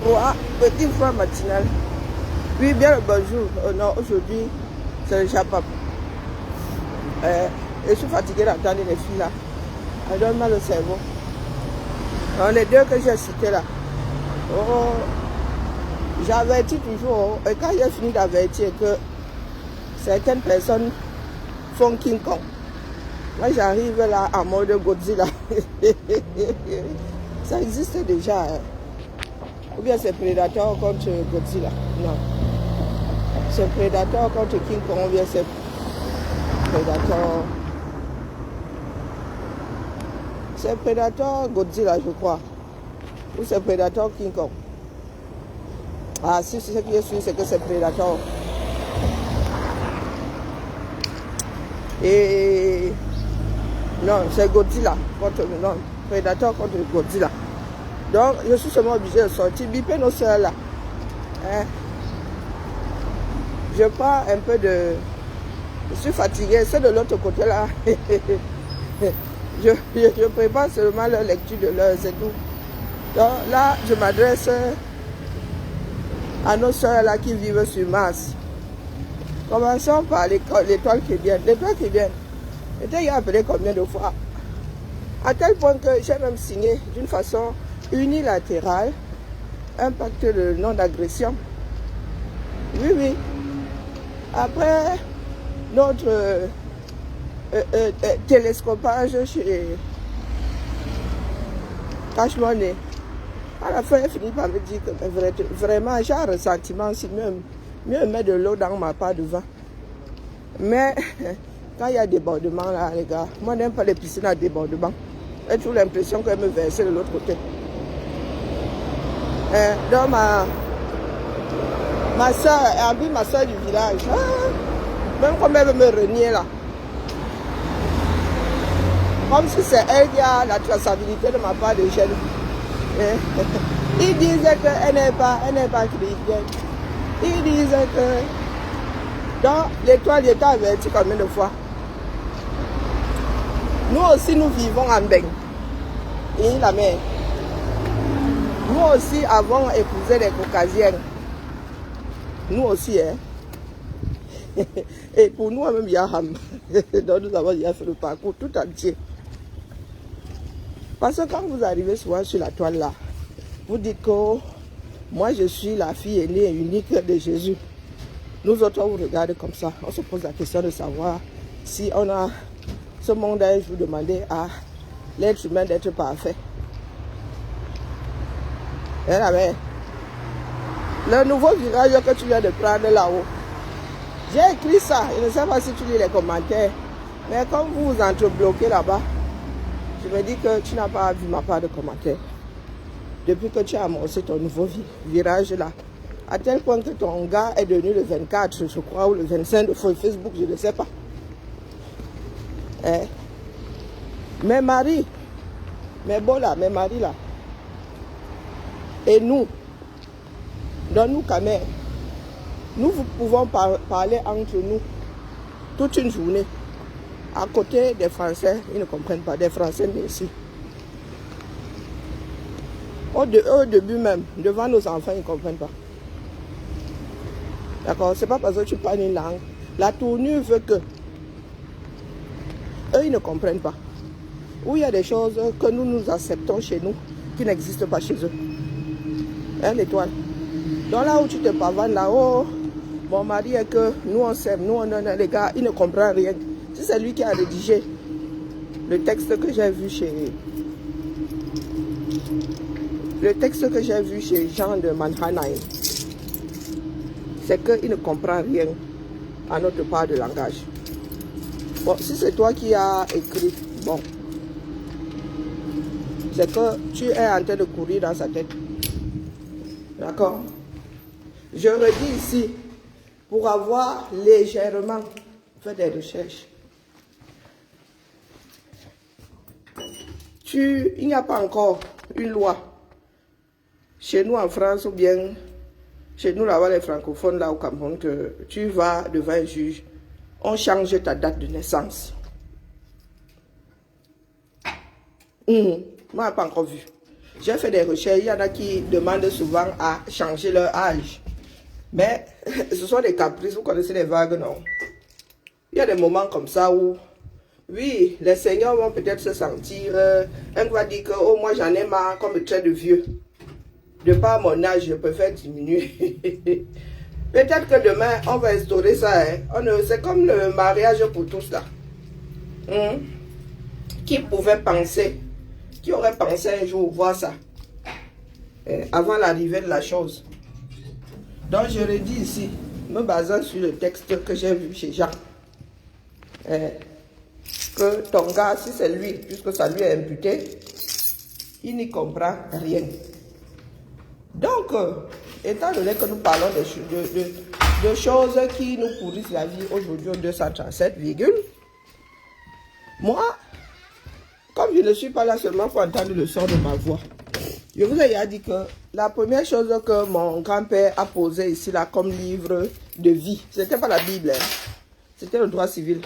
3, petit frère matinal. Oui, bien le bonjour. Non, aujourd'hui, c'est le chapap. Je suis fatiguée d'attendre les filles là. Elles donnent mal au cerveau. Alors, les deux que j'ai cités là. Oh, j'avertis toujours. Et quand j'ai fini d'avertir que certaines personnes font King Kong, moi j'arrive là en mode Godzilla. Ça existe déjà. Hein. Ou bien c'est Predator contre Godzilla. Non. C'est Predator contre King Kong. Ou bien c'est Predator. C'est Predator Godzilla, je crois. Ou c'est Predator King Kong. Ah, si c'est ce qui est sûr, c'est que c'est Predator. Et non, c'est Godzilla contre non, Predator contre Godzilla. Donc, je suis seulement obligé de sortir. Bipez nos soeurs là. Hein? Je prends un peu de... Je suis fatigué. C'est de l'autre côté là. je prépare seulement leur lecture de l'heure, c'est tout. Donc là, je m'adresse à nos soeurs là qui vivent sur Mars. Commençons par l'étoile qui vient. L'étoile qui vient. Il a appelé combien de fois? À tel point que j'ai même signé d'une façon unilatérale un pacte de non-agression. Oui, oui. Après notre télescopage chez Cash Money, à la fin, elle finit par me dire que vraiment, j'ai un ressentiment si mieux mettre de l'eau dans ma part de vin. Mais quand il y a débordement là, les gars, moi, je n'aime pas les piscines à débordement. J'ai toujours l'impression qu'elle me versait de l'autre côté. Donc, ma soeur, ma soeur du village, même comme elle veut me renier là. Comme si c'est elle qui a la traçabilité de ma part de jeune. Il disait qu'elle n'est pas chrétienne. Il disait que dans l'étoile, il était averti combien de fois. Nous aussi, nous vivons en Beng. Et la mer. Nous aussi avons épousé des Caucasiennes. Nous aussi, hein. Et pour nous, même Yaham. Donc nous avons déjà fait le parcours tout entier. Parce que quand vous arrivez souvent sur la toile là, vous dites que moi je suis la fille aînée et unique de Jésus. Nous autres, on vous regarde comme ça. On se pose la question de savoir si on a ce monde à vous demander à l'être humain d'être parfait. Et là, mais, le nouveau virage que tu viens de prendre là-haut, j'ai écrit ça. Je ne sais pas si tu lis les commentaires. Mais comme vous vous entrebloquez là-bas, je me dis que tu n'as pas vu ma part de commentaires. Depuis que tu as amorcé ton nouveau virage là, à tel point que ton gars est devenu le 24, je crois, ou le 25 de Facebook, je ne sais pas. Mes maris, mes beaux là, mes maris là, et nous, dans nous quand même, nous pouvons parler entre nous toute une journée. À côté des Français, ils ne comprennent pas, des Français mais ici. Au début même, devant nos enfants, ils ne comprennent pas. D'accord? C'est pas parce que tu parles une langue. La tournure veut que eux, ils ne comprennent pas. Ou il y a des choses que nous acceptons chez nous qui n'existent pas chez eux. Hein, l'étoile. Donc là où tu te pavanes là-haut, mon mari est que nous on s'aime, nous on est les gars, ils ne comprennent rien. Si c'est lui qui a rédigé le texte que j'ai vu chez Jean de Mannheim, c'est qu'il ne comprend rien à notre part de langage. Bon, si c'est toi qui as écrit, bon, c'est que tu es en train de courir dans sa tête. D'accord? Je redis ici, pour avoir légèrement fait des recherches, il n'y a pas encore une loi chez nous en France ou bien chez nous là-bas les francophones là au Cameroun que tu vas devant un juge, on change ta date de naissance. Moi, je n'ai pas encore vu. J'ai fait des recherches, il y en a qui demandent souvent à changer leur âge. Mais ce sont des caprices, vous connaissez les vagues, non? Il y a des moments comme ça où, oui, les seigneurs vont peut-être se sentir, un va dire que, oh, moi j'en ai marre, qu'on me traite de vieux. De par mon âge, je préfère diminuer. Peut-être que demain, on va instaurer ça. Hein? C'est comme le mariage pour tous là. Qui pouvait penser, qui aurait pensé un jour voir ça, avant l'arrivée de la chose. Donc je redis ici, me basant sur le texte que j'ai vu chez Jean, que ton gars, si c'est lui, puisque ça lui est imputé, il n'y comprend rien. Donc, étant donné que nous parlons de choses qui nous pourrissent la vie aujourd'hui au 237, moi, comme je ne suis pas là seulement pour entendre le son de ma voix, je vous ai déjà dit que la première chose que mon grand-père a posé ici là comme livre de vie, c'était pas la Bible, hein, c'était le droit civil.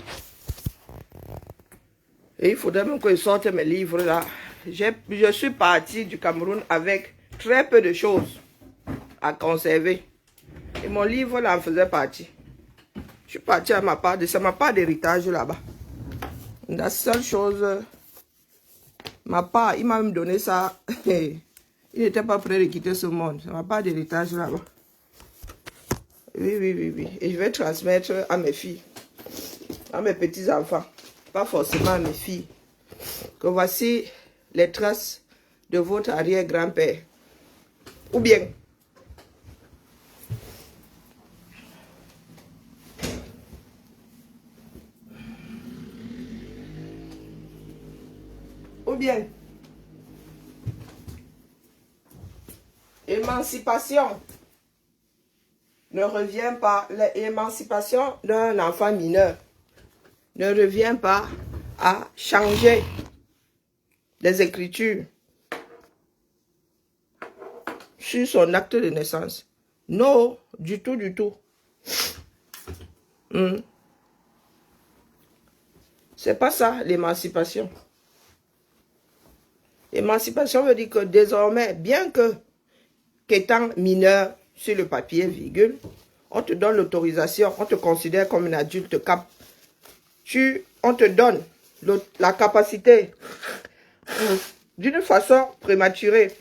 Et il faudrait même que je sorte mes livres là. Je suis parti du Cameroun avec très peu de choses à conserver. Et mon livre là en faisait partie. Je suis parti à ma part, c'est ma part d'héritage là-bas. La seule chose, ma part, il m'a même donné ça. Il n'était pas prêt de quitter ce monde. C'est ma part d'héritage là-bas. Oui. Et je vais transmettre à mes filles, à mes petits-enfants. Pas forcément à mes filles. Que voici les traces de votre arrière-grand-père. Ou bien, émancipation ne revient pas, l'émancipation d'un enfant mineur ne revient pas à changer les écritures sur son acte de naissance. Non, du tout. C'est pas ça l'émancipation. L'émancipation veut dire que désormais, bien qu'étant mineur sur le papier, on te donne l'autorisation, on te considère comme un adulte cap. On te donne la capacité, d'une façon prématurée.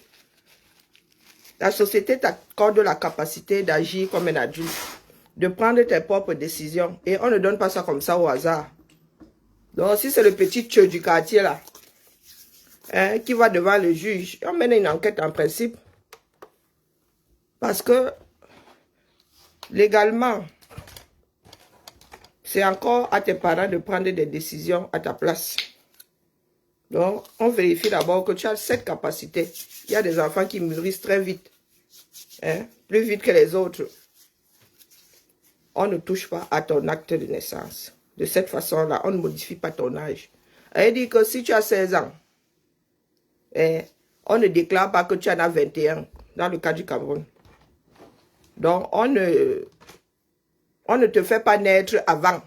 La société t'accorde la capacité d'agir comme un adulte, de prendre tes propres décisions. Et on ne donne pas ça comme ça au hasard. Donc si c'est le petit tchou du quartier là, qui va devant le juge, on mène une enquête en principe. Parce que légalement, c'est encore à tes parents de prendre des décisions à ta place. Donc, on vérifie d'abord que tu as cette capacité. Il y a des enfants qui mûrissent très vite. Plus vite que les autres. On ne touche pas à ton acte de naissance. De cette façon-là, on ne modifie pas ton âge. Elle dit que si tu as 16 ans, on ne déclare pas que tu en as 21 dans le cas du Cameroun. Donc, on ne te fait pas naître avant.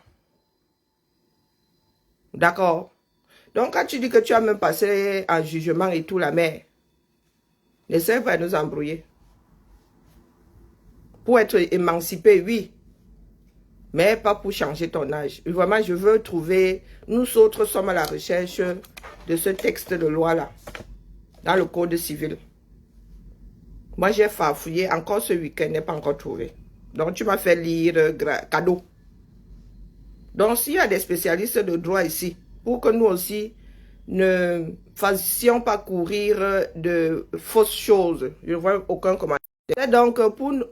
D'accord? Donc, quand tu dis que tu as même passé en jugement et tout, la mère, n'essaie pas de nous embrouiller. Pour être émancipé, oui. Mais pas pour changer ton âge. Vraiment, je veux trouver... Nous autres sommes à la recherche de ce texte de loi-là. Dans le code civil. Moi, j'ai farfouillé. Encore ce week-end, je n'ai pas encore trouvé. Donc, tu m'as fait lire cadeau. Donc, s'il y a des spécialistes de droit ici, pour que nous aussi ne fassions pas courir de fausses choses, je ne vois aucun commentaire. Donc, pour nous...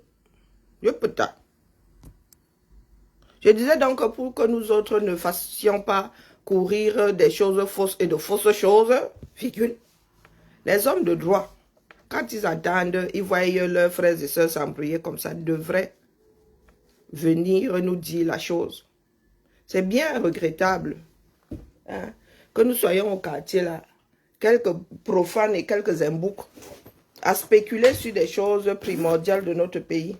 Je disais donc pour que nous autres ne fassions pas courir des choses fausses et de fausses choses, les hommes de droit, quand ils attendent, ils voient leurs frères et sœurs s'embrouiller comme ça, devraient venir nous dire la chose. C'est bien regrettable que nous soyons au quartier là, quelques profanes et quelques emboucs, à spéculer sur des choses primordiales de notre pays,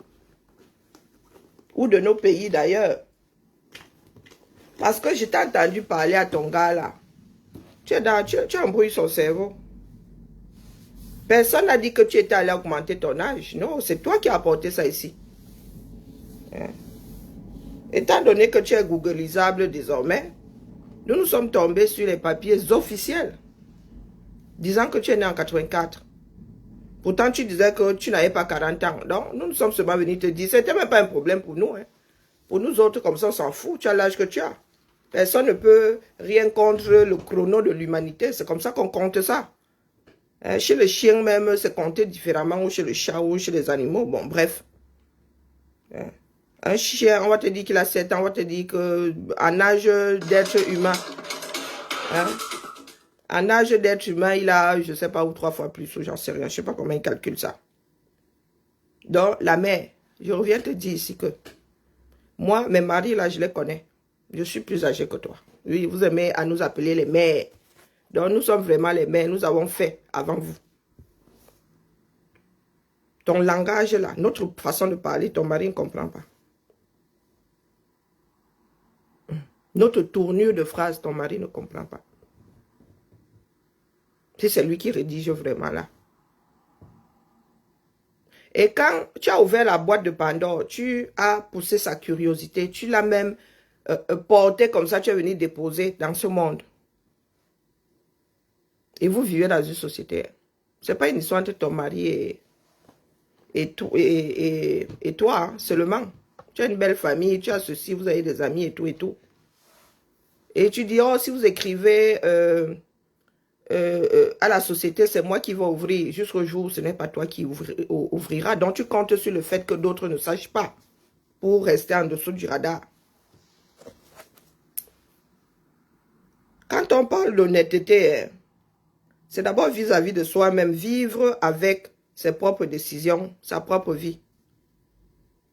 ou de nos pays d'ailleurs. Parce que je t'ai entendu parler à ton gars là. Tu embrouilles son cerveau. Personne n'a dit que tu étais allé augmenter ton âge. Non, c'est toi qui as apporté ça ici. Hein? Étant donné que tu es googlisable désormais, nous nous sommes tombés sur les papiers officiels disant que tu es né en 84. Pourtant, tu disais que tu n'avais pas 40 ans. Donc, nous sommes seulement venus te dire, c'était même pas un problème pour nous. Hein. Pour nous autres, comme ça, on s'en fout. Tu as l'âge que tu as. Personne ne peut rien contre le chrono de l'humanité. C'est comme ça qu'on compte ça. Hein, chez les chiens même, c'est compté différemment, ou chez le chat, ou chez les animaux. Bon, bref. Hein. Un chien, on va te dire qu'il a 7 ans, on va te dire qu'en âge d'être humain, hein, en âge d'être humain, il a, je ne sais pas, ou 3 fois plus, ou j'en sais rien, je ne sais pas comment il calcule ça. Donc, la mère, je reviens te dire ici que moi, mes maris, là, je les connais. Je suis plus âgé que toi. Oui, vous aimez à nous appeler les mères. Donc, nous sommes vraiment les mères. Nous avons fait avant vous. Ton langage, là, notre façon de parler, ton mari ne comprend pas. Notre tournure de phrase, ton mari ne comprend pas. C'est lui qui rédige vraiment, là. Et quand tu as ouvert la boîte de Pandore, tu as poussé sa curiosité, tu l'as même porté comme ça, tu es venu déposer dans ce monde. Et vous vivez dans une société. Ce n'est pas une histoire entre ton mari et toi, hein, seulement. Tu as une belle famille, tu as ceci, vous avez des amis et tout et tout. Et tu dis, oh, si vous écrivez à la société, c'est moi qui vais ouvrir. Jusqu'au jour, ce n'est pas toi qui ouvrira. Donc, tu comptes sur le fait que d'autres ne sachent pas pour rester en dessous du radar. Quand on parle d'honnêteté, c'est d'abord vis-à-vis de soi-même, vivre avec ses propres décisions, sa propre vie.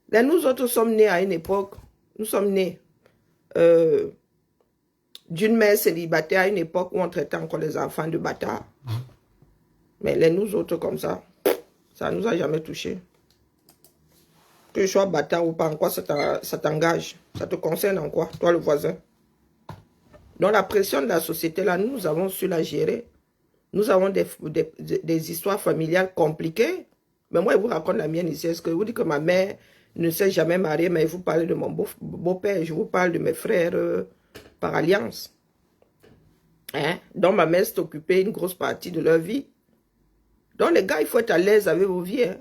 Là, nous autres sommes nés à une époque, nous sommes nés d'une mère célibataire à une époque où on traitait encore les enfants de bâtards. Mais les nous autres comme ça ne nous a jamais touchés. Que je sois bâtard ou pas, en quoi ça t'engage? Ça te concerne en quoi, toi le voisin? Donc la pression de la société, là, nous avons su la gérer. Nous avons des histoires familiales compliquées. Mais moi, je vous raconte la mienne ici. Est-ce que vous dites que ma mère ne s'est jamais mariée, mais je vous parle de mon beau-père, je vous parle de mes frères par alliance. Hein? Donc ma mère s'est occupée une grosse partie de leur vie. Donc les gars, il faut être à l'aise avec vos vies. Hein?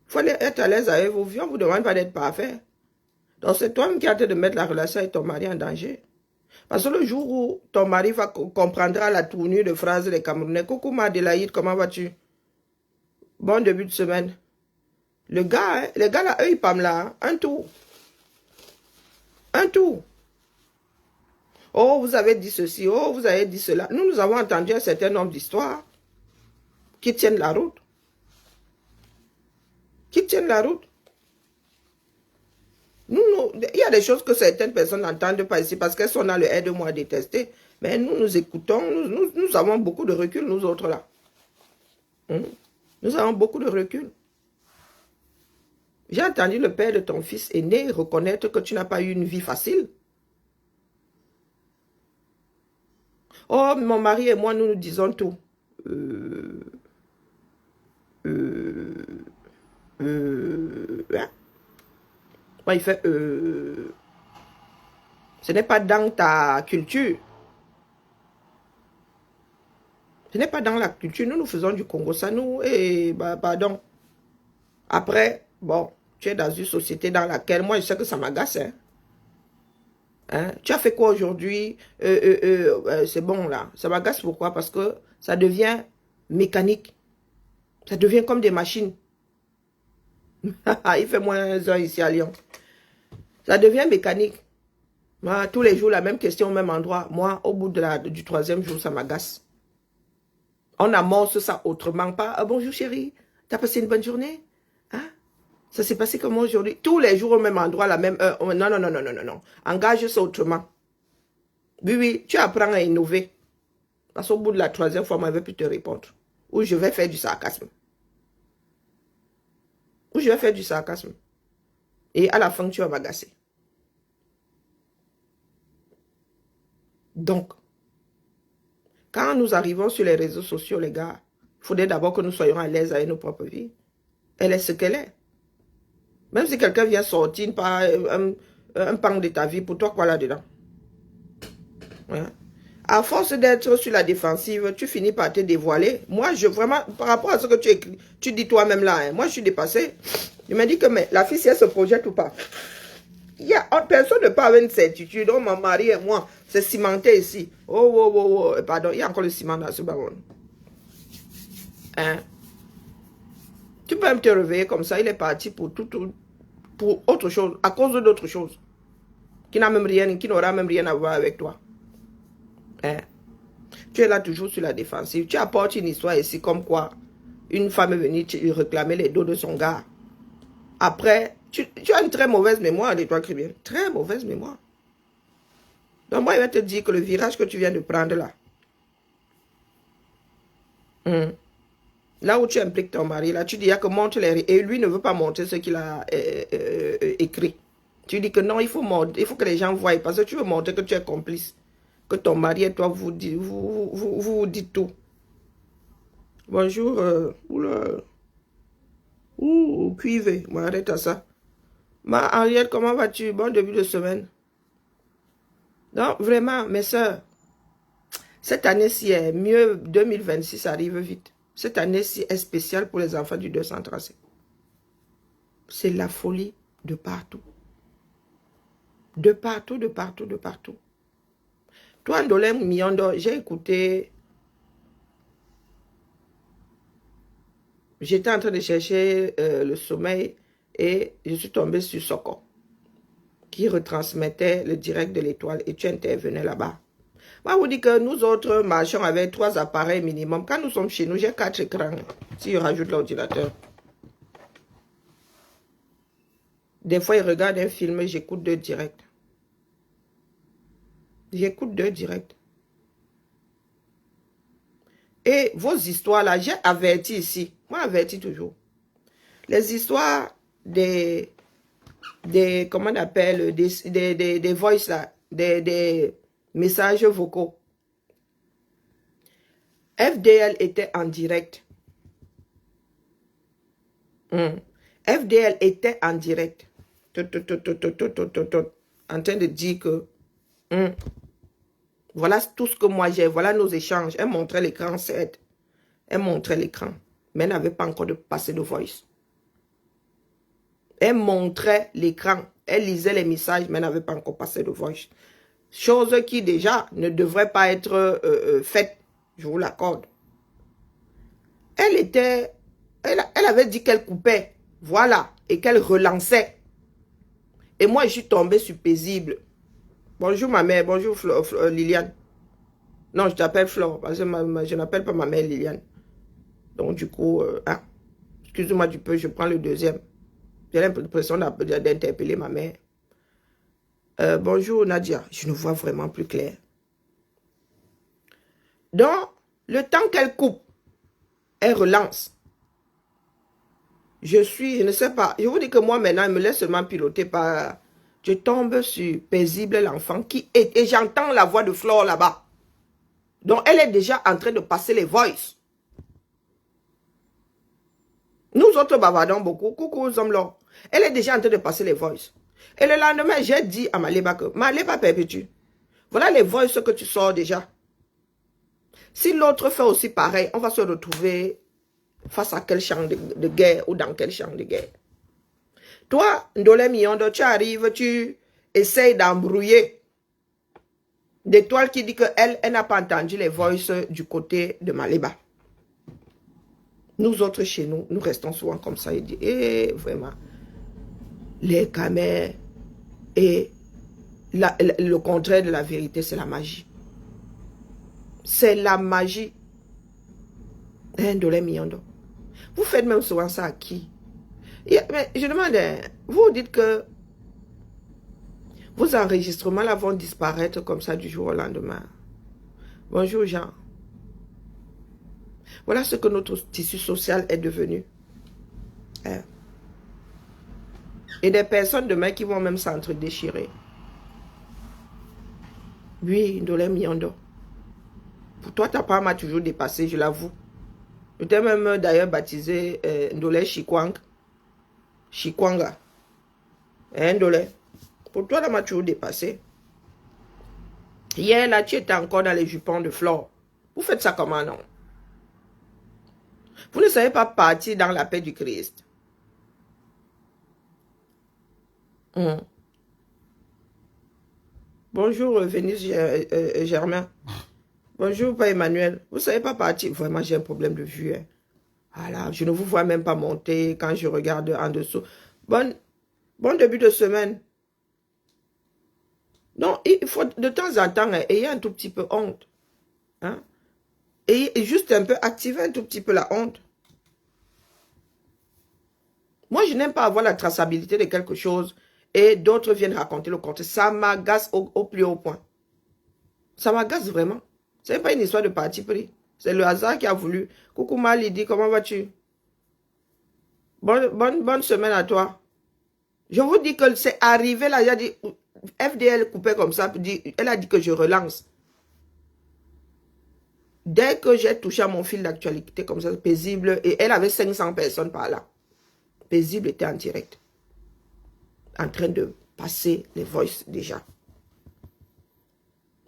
Il faut être à l'aise avec vos vies. On ne vous demande pas d'être parfait. Donc c'est toi-même qui as de mettre la relation avec ton mari en danger. Parce que le jour où ton mari comprendra la tournure de phrase des Camerounais, coucou ma Adélaïde, comment vas-tu? Bon début de semaine. Les gars là, eux, ils parlent là, un tour. Un tour. Oh, vous avez dit ceci, oh, vous avez dit cela. Nous avons entendu un certain nombre d'histoires qui tiennent la route. Qui tiennent la route. Il y a des choses que certaines personnes n'entendent pas ici parce qu'elles sont dans le aide-moi à détester. Mais nous écoutons, nous avons beaucoup de recul, nous autres là. Nous avons beaucoup de recul. J'ai entendu le père de ton fils aîné reconnaître que tu n'as pas eu une vie facile. Oh, mon mari et moi, nous nous disons tout. Hein? Ouais, il fait ce n'est pas dans ta culture. Ce n'est pas dans la culture. Nous faisons du Congo. Ça nous... pardon. Après, bon, tu es dans une société dans laquelle... Moi, je sais que ça m'agace. Hein? Tu as fait quoi aujourd'hui? C'est bon, là. Ça m'agace pourquoi? Parce que ça devient mécanique. Ça devient comme des machines. Il fait moins 1 ici à Lyon. Ça devient mécanique. Moi, tous les jours, la même question au même endroit. Moi, au bout du 3e jour, ça m'agace. On amorce ça autrement. Pas, ah, bonjour chérie, t'as passé une bonne journée? Hein? Ça s'est passé comment aujourd'hui? Tous les jours au même endroit, la même heure. Non, non, non, non, non, non, non. Engage ça autrement. Oui, oui, tu apprends à innover. Parce qu'au bout de la 3e fois, moi, je ne vais plus te répondre. Ou je vais faire du sarcasme. Ou je vais faire du sarcasme. Et à la fin, tu vas m'agacer. Donc, quand nous arrivons sur les réseaux sociaux, les gars, Il faudrait d'abord que nous soyons à l'aise avec nos propres vies. Elle est ce qu'elle est. Même si quelqu'un vient sortir par un pan de ta vie, pour toi, quoi là-dedans? Hein? À force d'être sur la défensive, tu finis par te dévoiler. Moi, vraiment, par rapport à ce que tu écris, tu dis toi-même là, hein, moi je suis dépassée. Je me dis que mais, la fille, si elle se projette ou pas, personne ne parle avec une certitude. Oh, mon mari et moi, c'est cimenté ici. Oh, pardon, il y a encore le ciment dans ce ballon. Hein? Tu peux même te réveiller comme ça, il est parti pour autre chose, à cause d'autre chose, qui n'aura même rien à voir avec toi. Hein? Tu es là toujours sur la défensive. Tu apportes une histoire ici comme quoi une femme est venue réclamer les dos de son gars. Après, tu as une très mauvaise mémoire, dis-toi, Cribien. Très mauvaise mémoire. Donc moi, il va te dire que le virage que tu viens de prendre là, là où tu impliques ton mari, là, tu dis que montre les... Et lui ne veut pas montrer ce qu'il a écrit. Tu dis que non, il faut que les gens voient, parce que tu veux montrer que tu es complice. Que ton mari et toi, vous dites tout. Bonjour, cuivé, moi arrête à ça. Ma Henriette, comment vas-tu? Bon début de semaine. Donc, vraiment, mes soeurs, cette année-ci est mieux, 2026 arrive vite. Cette année-ci est spéciale pour les enfants du 235. C'est la folie de partout. De partout, de partout, de partout. Toi, Ndolem Miondo, j'ai écouté... J'étais en train de chercher le sommeil et je suis tombée sur Soko, qui retransmettait le direct de l'étoile et tu intervenais là-bas. Moi, je vous dis que nous autres marchons avec 3 appareils minimum. Quand nous sommes chez nous, j'ai 4 écrans. Si je rajoute l'ordinateur. Des fois, je regarde un film, j'écoute 2 directs. J'écoute 2 directs. Et vos histoires là, j'ai averti ici. Moi, averti toujours. Les histoires comment on appelle, des voices là, des messages vocaux. FDL était en direct. FDL était en direct. En train de dire que voilà tout ce que moi j'ai, voilà nos échanges. Elle montrait l'écran, certes. Elle montrait l'écran, mais elle n'avait pas encore de passé de voice. Elle montrait l'écran, elle lisait les messages, mais elle n'avait pas encore passé de voice. Chose qui déjà ne devrait pas être faite, je vous l'accorde. Elle avait dit qu'elle coupait, voilà, et qu'elle relançait. Et moi, je suis tombée sur paisible. Bonjour ma mère, bonjour Liliane. Non, je t'appelle Flore, parce que je n'appelle pas ma mère Liliane. Donc du coup, excuse-moi du peu, je prends le deuxième. J'ai l'impression d'interpeller ma mère. Bonjour Nadia, je ne vois vraiment plus clair. Donc, le temps qu'elle coupe, elle relance. Je ne sais pas, je vous dis que moi maintenant, elle me laisse seulement piloter par... Je tombe sur paisible l'enfant qui est... Et j'entends la voix de Flore là-bas. Donc, elle est déjà en train de passer les voices. Nous autres bavardons beaucoup. Coucou aux hommes là. Elle est déjà en train de passer les voices. Et le lendemain, j'ai dit à Maléba que Maléba perpétue. Voilà les voices que tu sors déjà. Si l'autre fait aussi pareil, on va se retrouver face à quel champ de guerre ou dans quel champ de guerre. Toi, Ndolem Miondo, tu arrives, tu essayes d'embrouiller d'étoile qui dit qu'elle n'a pas entendu les voices du côté de Maléba. Nous autres chez nous, nous restons souvent comme ça et dit, vraiment, les caméras et le contraire de la vérité, c'est la magie. C'est la magie. Ndolem Miondo. Vous faites même souvent ça à qui? Mais je demande, vous dites que vos enregistrements là vont disparaître comme ça du jour au lendemain. Bonjour Jean. Voilà ce que notre tissu social est devenu. Et des personnes demain qui vont même s'entre-déchirer. Oui, Ndolem Miondo. Pour toi, ta part m'a toujours dépassé, je l'avoue. Je t'ai même d'ailleurs baptisé Ndolé Chikwanga. Ndolé. Pour toi, la m'a toujours dépassé. Hier, là, tu étais encore dans les jupons de Flore. Vous faites ça comment, non? Vous ne savez pas partir dans la paix du Christ. Bonjour, Vénus Germain. Bonjour, Père Emmanuel. Vous ne savez pas partir. Vraiment, j'ai un problème de vue. Hein. Voilà, je ne vous vois même pas monter quand je regarde en dessous. Bon début de semaine. Non, il faut de temps en temps, ayez un tout petit peu honte. Hein? Et juste un peu activer un tout petit peu la honte. Moi, je n'aime pas avoir la traçabilité de quelque chose et d'autres viennent raconter le contraire. Ça m'agace au plus haut point. Ça m'agace vraiment. Ce n'est pas une histoire de parti pris. C'est le hasard qui a voulu. Coucou Malidi, comment vas-tu? Bonne semaine à toi. Je vous dis que c'est arrivé là, il a dit, FDL coupé comme ça, elle a dit que je relance. Dès que j'ai touché à mon fil d'actualité comme ça, paisible, et elle avait 500 personnes par là. Paisible était en direct. En train de passer les voices déjà.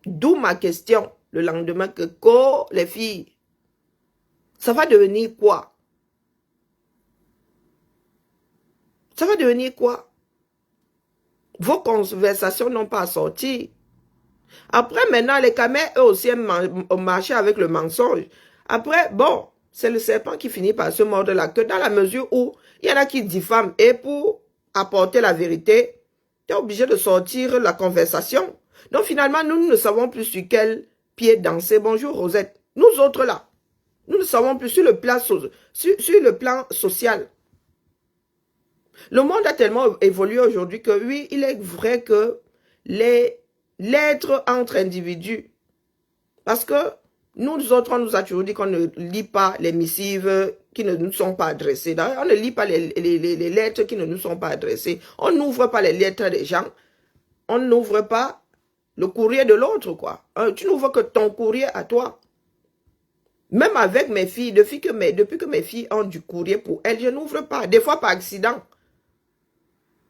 D'où ma question le lendemain que les filles, ça va devenir quoi? Ça va devenir quoi? Vos conversations n'ont pas sorti. Après, maintenant, les camels, eux aussi, ont marché avec le mensonge. Après, bon, c'est le serpent qui finit par se mordre la queue dans la mesure où il y en a qui diffament. Et pour apporter la vérité, tu es obligé de sortir la conversation. Donc, finalement, nous ne savons plus sur quel pied danser. Bonjour, Rosette. Nous autres, là, nous ne savons plus sur le plan social. Le monde a tellement évolué aujourd'hui que oui, il est vrai que l'être entre individus, parce que nous autres, on nous a toujours dit qu'on ne lit pas les missives qui ne nous sont pas adressées. On ne lit pas les lettres qui ne nous sont pas adressées. On n'ouvre pas les lettres des gens. On n'ouvre pas le courrier de l'autre, quoi. Tu n'ouvres que ton courrier à toi. Même avec mes filles, depuis que mes filles ont du courrier pour elles, je n'ouvre pas. Des fois par accident.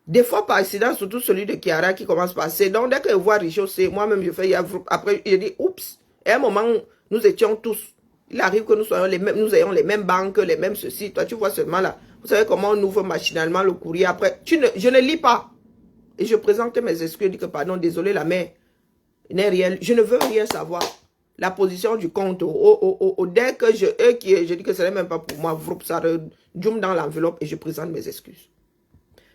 Des fois par accident, surtout celui de Kiara qui commence par C. Donc dès que je vois Richaud, c'est moi-même je fais après je dis oups. Et à un moment, nous étions tous. Il arrive que nous soyons les mêmes, nous ayons les mêmes banques, les mêmes ceci. Toi, tu vois seulement là. Vous savez comment on ouvre machinalement le courrier après. Je ne lis pas. Et je présente mes excuses, je dis que pardon, désolé la mère. N'est réel. Je ne veux rien savoir. La position du compte, dès que je dis que ce n'est même pas pour moi, ça redjoum dans l'enveloppe et je présente mes excuses.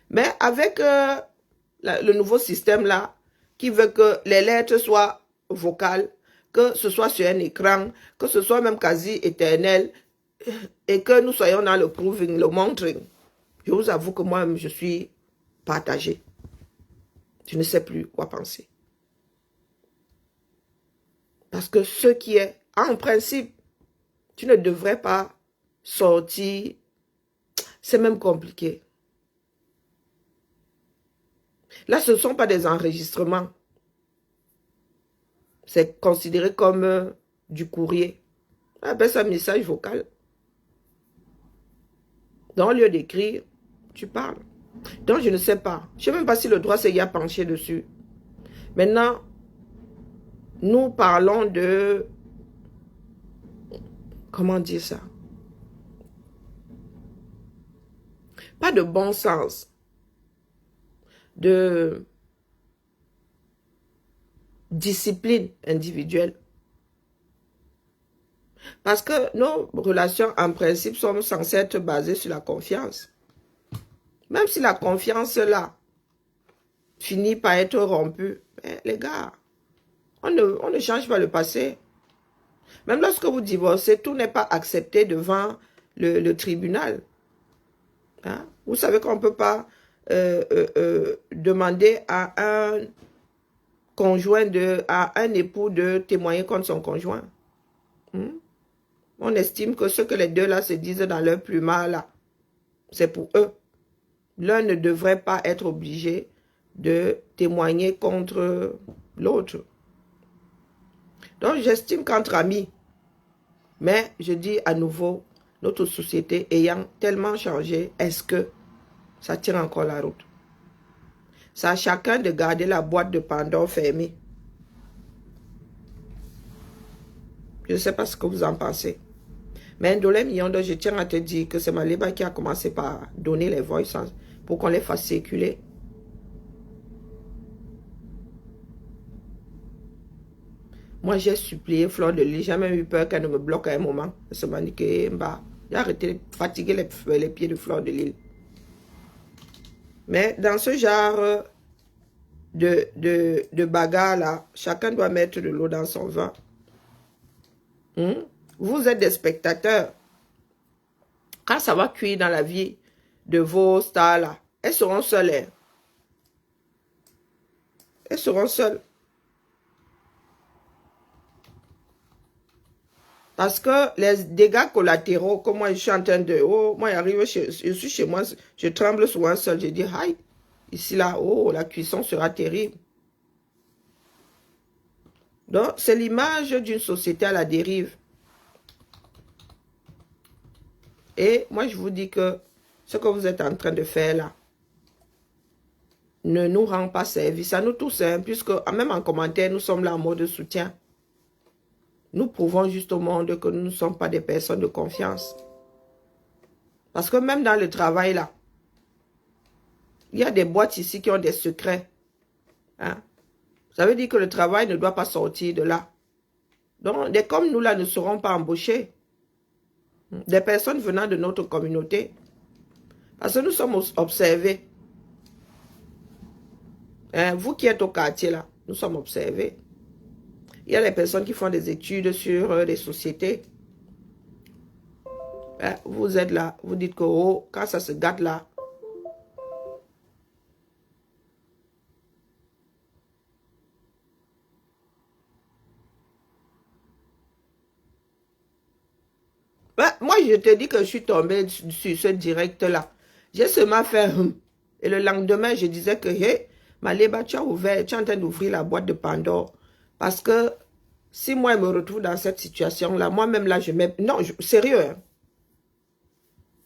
Mais avec le nouveau système là, qui veut que les lettres soient vocales, que ce soit sur un écran, que ce soit même quasi éternel, et que nous soyons dans le proving, le monitoring, je vous avoue que moi-même, je suis partagé. Je ne sais plus quoi penser. Parce que ce qui est, en principe, tu ne devrais pas sortir, c'est même compliqué. Là, ce ne sont pas des enregistrements. C'est considéré comme du courrier. On appelle ça message vocal. Dans le lieu d'écrire, tu parles. Donc, je ne sais pas. Je ne sais même pas si le droit s'est penché dessus. Maintenant, nous parlons de... Comment dire ça? Pas de bon sens. De discipline individuelle. Parce que nos relations, en principe, sont censées être basées sur la confiance. Même si la confiance, là, finit par être rompue, les gars, on ne change pas le passé. Même lorsque vous divorcez, tout n'est pas accepté devant le tribunal. Hein? Vous savez qu'on ne peut pas demander à un conjoint, à un époux de témoigner contre son conjoint. On estime que ce que les deux là se disent dans leur plumat là, c'est pour eux. L'un ne devrait pas être obligé de témoigner contre l'autre. Donc j'estime qu'entre amis, mais je dis à nouveau, notre société ayant tellement changé, est-ce que ça tient encore la route? C'est à chacun de garder la boîte de Pandore fermée. Je ne sais pas ce que vous en pensez. Mais Ndolé Miondo, je tiens à te dire que c'est Maliba qui a commencé par donner les voices pour qu'on les fasse circuler. Moi, j'ai supplié Fleur de Lys. J'ai même eu peur qu'elle ne me bloque à un moment. Elle m'a dit que j'ai arrêté de fatiguer les pieds de Fleur de Lys. Mais dans ce genre de bagarre là, chacun doit mettre de l'eau dans son vin. Vous êtes des spectateurs. Quand ça va cuire dans la vie de vos stars là, elles seront seules. Elles seront seules. Parce que les dégâts collatéraux, comme moi je suis en train de... Oh, moi je suis chez moi, je tremble souvent seul. Je dis, aïe, ici là, oh, la cuisson sera terrible. Donc, c'est l'image d'une société à la dérive. Et moi, je vous dis que ce que vous êtes en train de faire là ne nous rend pas service. À nous tous, hein, puisque même en commentaire, nous sommes là en mode soutien. Nous prouvons juste au monde que nous ne sommes pas des personnes de confiance. Parce que même dans le travail là, il y a des boîtes ici qui ont des secrets. Hein? Ça veut dire que le travail ne doit pas sortir de là. Donc, des comme nous là ne seront pas embauchés. Des personnes venant de notre communauté. Parce que nous sommes observés. Hein? Vous qui êtes au quartier là, nous sommes observés. Il y a des personnes qui font des études sur les sociétés. Vous êtes là, vous dites que oh, quand ça se gâte là. Moi, je te dis que je suis tombée sur ce direct-là. J'ai seulement fait et le lendemain, je disais que hey, Maliba, tu es en train d'ouvrir la boîte de Pandore. Parce que si moi, je me retrouve dans cette situation-là, moi-même, là, je mets... Non, sérieux. Hein?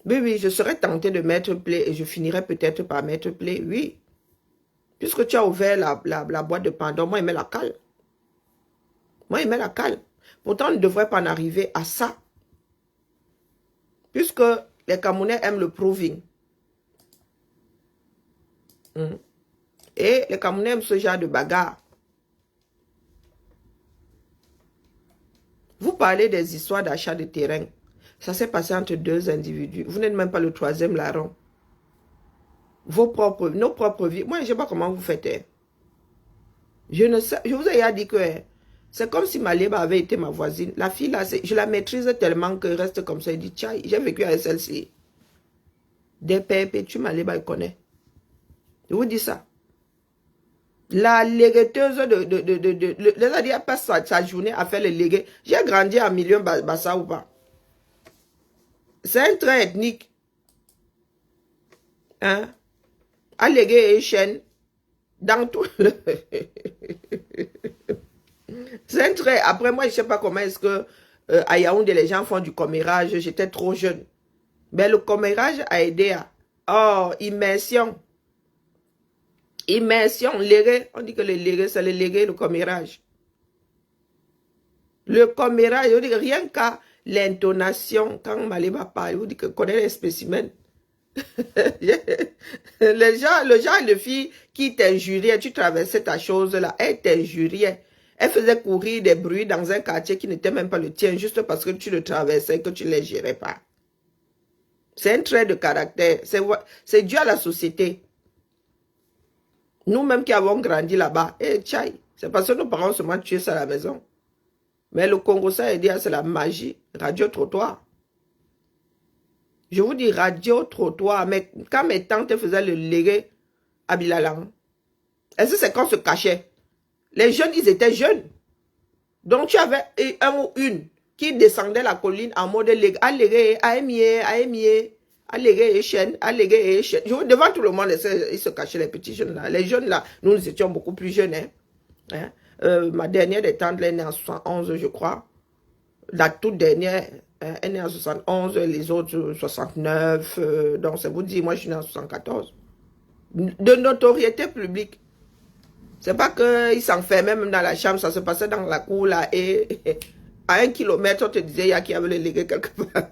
Oui, je serais tentée de mettre play et je finirais peut-être par mettre play, oui. Puisque tu as ouvert la boîte de Pandore, moi, il met la cale. Moi, il met la cale. Pourtant, on ne devrait pas en arriver à ça. Puisque les Camerounais aiment le proving. Et les Camerounais aiment ce genre de bagarre. Vous parlez des histoires d'achat de terrain. Ça s'est passé entre deux individus. Vous n'êtes même pas le troisième larron. Nos propres vies. Moi, je ne sais pas comment vous faites. Hein. Je ne sais. Je vous ai dit que c'est comme si Maliba avait été ma voisine. La fille là, je la maîtrise tellement que reste comme ça. Elle dit, tiens, j'ai vécu avec celle-ci. Des perpétues, Maliba, elle connaît. Je vous dis ça. La légueteuse elle passe sa journée à faire le légué. J'ai grandi à milieu Bassa ou pas. C'est un trait ethnique. Hein? À léguer et chaîne. Dans tout. C'est un trait. Après, moi, je ne sais pas comment est-ce que à Yaoundé, les gens font du commérage. J'étais trop jeune. Mais le commérage a aidé à... Oh, immersion. Immersion, légué. On dit que le légué, c'est le légué, le commérage. Le commérage, on dit que rien qu'à l'intonation, quand Maliba parle, on dit que connaît les spécimens. Le genre de fille qui t'injuriait, tu traversais ta chose là, elle t'injuriait. Elle faisait courir des bruits dans un quartier qui n'était même pas le tien, juste parce que tu le traversais, que tu ne les gérais pas. C'est un trait de caractère. C'est dû à la société. Nous-mêmes qui avons grandi là-bas, c'est parce que nos parents se sont tués ça à la maison. Mais le Congo, ça a dit, c'est la magie. Radio-trottoir. Je vous dis radio-trottoir. Mais quand mes tantes faisaient le légué à Bilalang, est-ce que c'est qu'on se cachait? Les jeunes, ils étaient jeunes. Donc, tu avais un ou une qui descendait la colline en mode légué. À légué, à émier, à légué et chaîne, à légué et chaîne. Devant tout le monde, ils se cachaient, les petits jeunes là. Les jeunes là, nous étions beaucoup plus jeunes. Hein? Ma dernière des tantes, elle est née en 71, je crois. La toute dernière, Elle est née en 71, les autres 69. Donc, c'est vous dire, moi, je suis née en 74. De notoriété publique. C'est pas qu'ils s'enfermaient même dans la chambre, ça se passait dans la cour là et à 1 kilomètre, on te disait il y a qui avait le légué quelque part.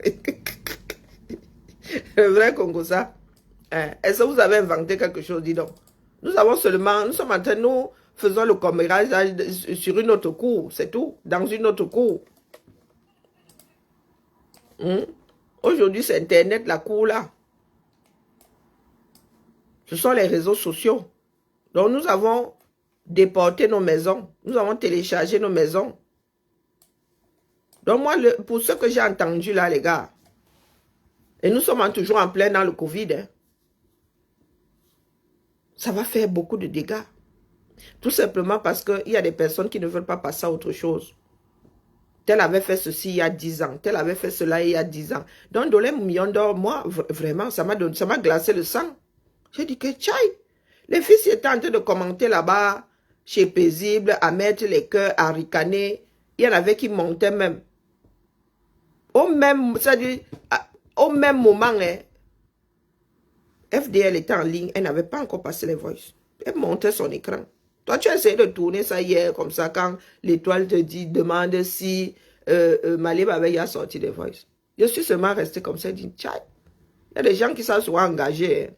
Le vrai Congo, ça. Est-ce que vous avez inventé quelque chose, dis donc? Nous sommes en train, nous faisons le commérage sur une autre cour, c'est tout, dans une autre cour. Aujourd'hui, c'est Internet, la cour là. Ce sont les réseaux sociaux. Donc, nous avons déporté nos maisons. Nous avons téléchargé nos maisons. Donc, moi, pour ce que j'ai entendu là, les gars, et nous sommes toujours en plein dans le Covid, hein, ça va faire beaucoup de dégâts. Tout simplement parce qu'il y a des personnes qui ne veulent pas passer à autre chose. Tel avait fait ceci il y a 10 ans. Tel avait fait cela il y a 10 ans. Donc, Dolé Mouillondor, moi, vraiment, ça m'a glacé le sang. J'ai dit que, tchaï, les fils étaient en train de commenter là-bas, chez Paisible, à mettre les cœurs, à ricaner. Il y en avait qui montaient même. Au même moment, hein, FDL était en ligne, elle n'avait pas encore passé les voices. Elle montait son écran. Toi, tu as essayé de tourner ça hier, comme ça, quand l'étoile te dit, demande si Malib avait sorti les voices. Je suis seulement resté comme ça, dit, tchai. Il y a des gens qui sont souvent engagés.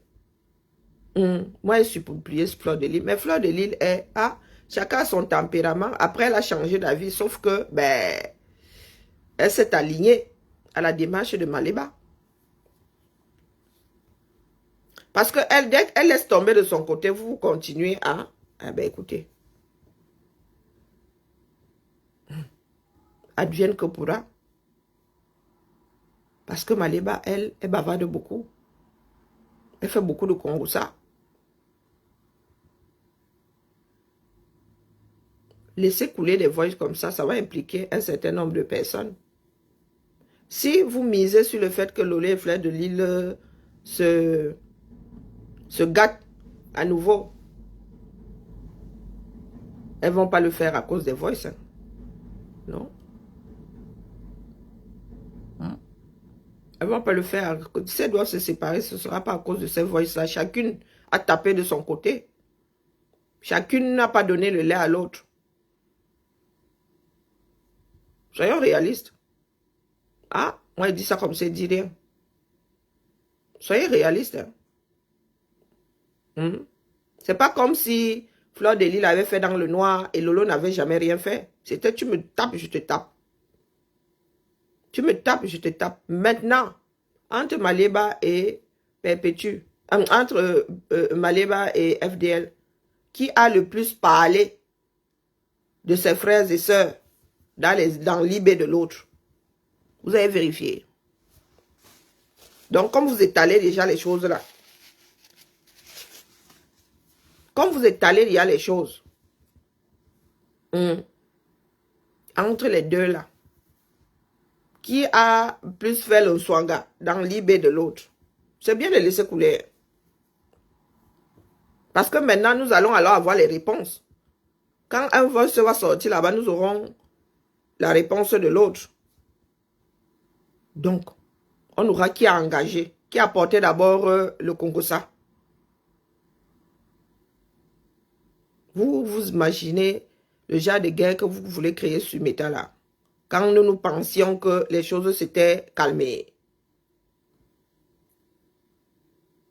Moi, je suis pour plier Fleur de Lille. Mais Fleur de Lille est, chacun a son tempérament. Après, elle a changé d'avis, sauf que, elle s'est alignée à la démarche de Maliba. Parce que dès qu'elle laisse tomber de son côté, vous continuez à... écoutez. Advienne que pourra. Parce que Maliba, elle bavarde beaucoup. Elle fait beaucoup de Congossa. Laisser couler des voix comme ça va impliquer un certain nombre de personnes. Si vous misez sur le fait que Lolé et Fleur de Lille se gâtent à nouveau, elles ne vont pas le faire à cause des voices. Hein. Non. Elles ne vont pas le faire. Si elles doivent se séparer, ce ne sera pas à cause de ces voices-là. Chacune a tapé de son côté. Chacune n'a pas donné le lait à l'autre. Soyons réalistes. Moi, je dis ça comme ça, je dis rien. Soyez réalistes. Hein. C'est pas comme si Fleur de Lille avait fait dans le noir et Lolo n'avait jamais rien fait. C'était tu me tapes, je te tape. Tu me tapes, je te tape. Maintenant, entre Maliba et Perpétue, entre Maliba et FDL, qui a le plus parlé de ses frères et sœurs dans l'IB de l'autre? Vous avez vérifié. Donc, comme vous étalez déjà les choses là, comme vous étalez déjà les choses, entre les deux là, qui a plus fait le swanga dans l'IB de l'autre? C'est bien de laisser couler. Parce que maintenant, nous allons alors avoir les réponses. Quand un voice va sortir là-bas, nous aurons la réponse de l'autre. Donc, on aura qui a engagé, qui a porté d'abord le Congossa. Vous imaginez le genre de guerre que vous voulez créer sur Métal là. Quand nous pensions que les choses s'étaient calmées.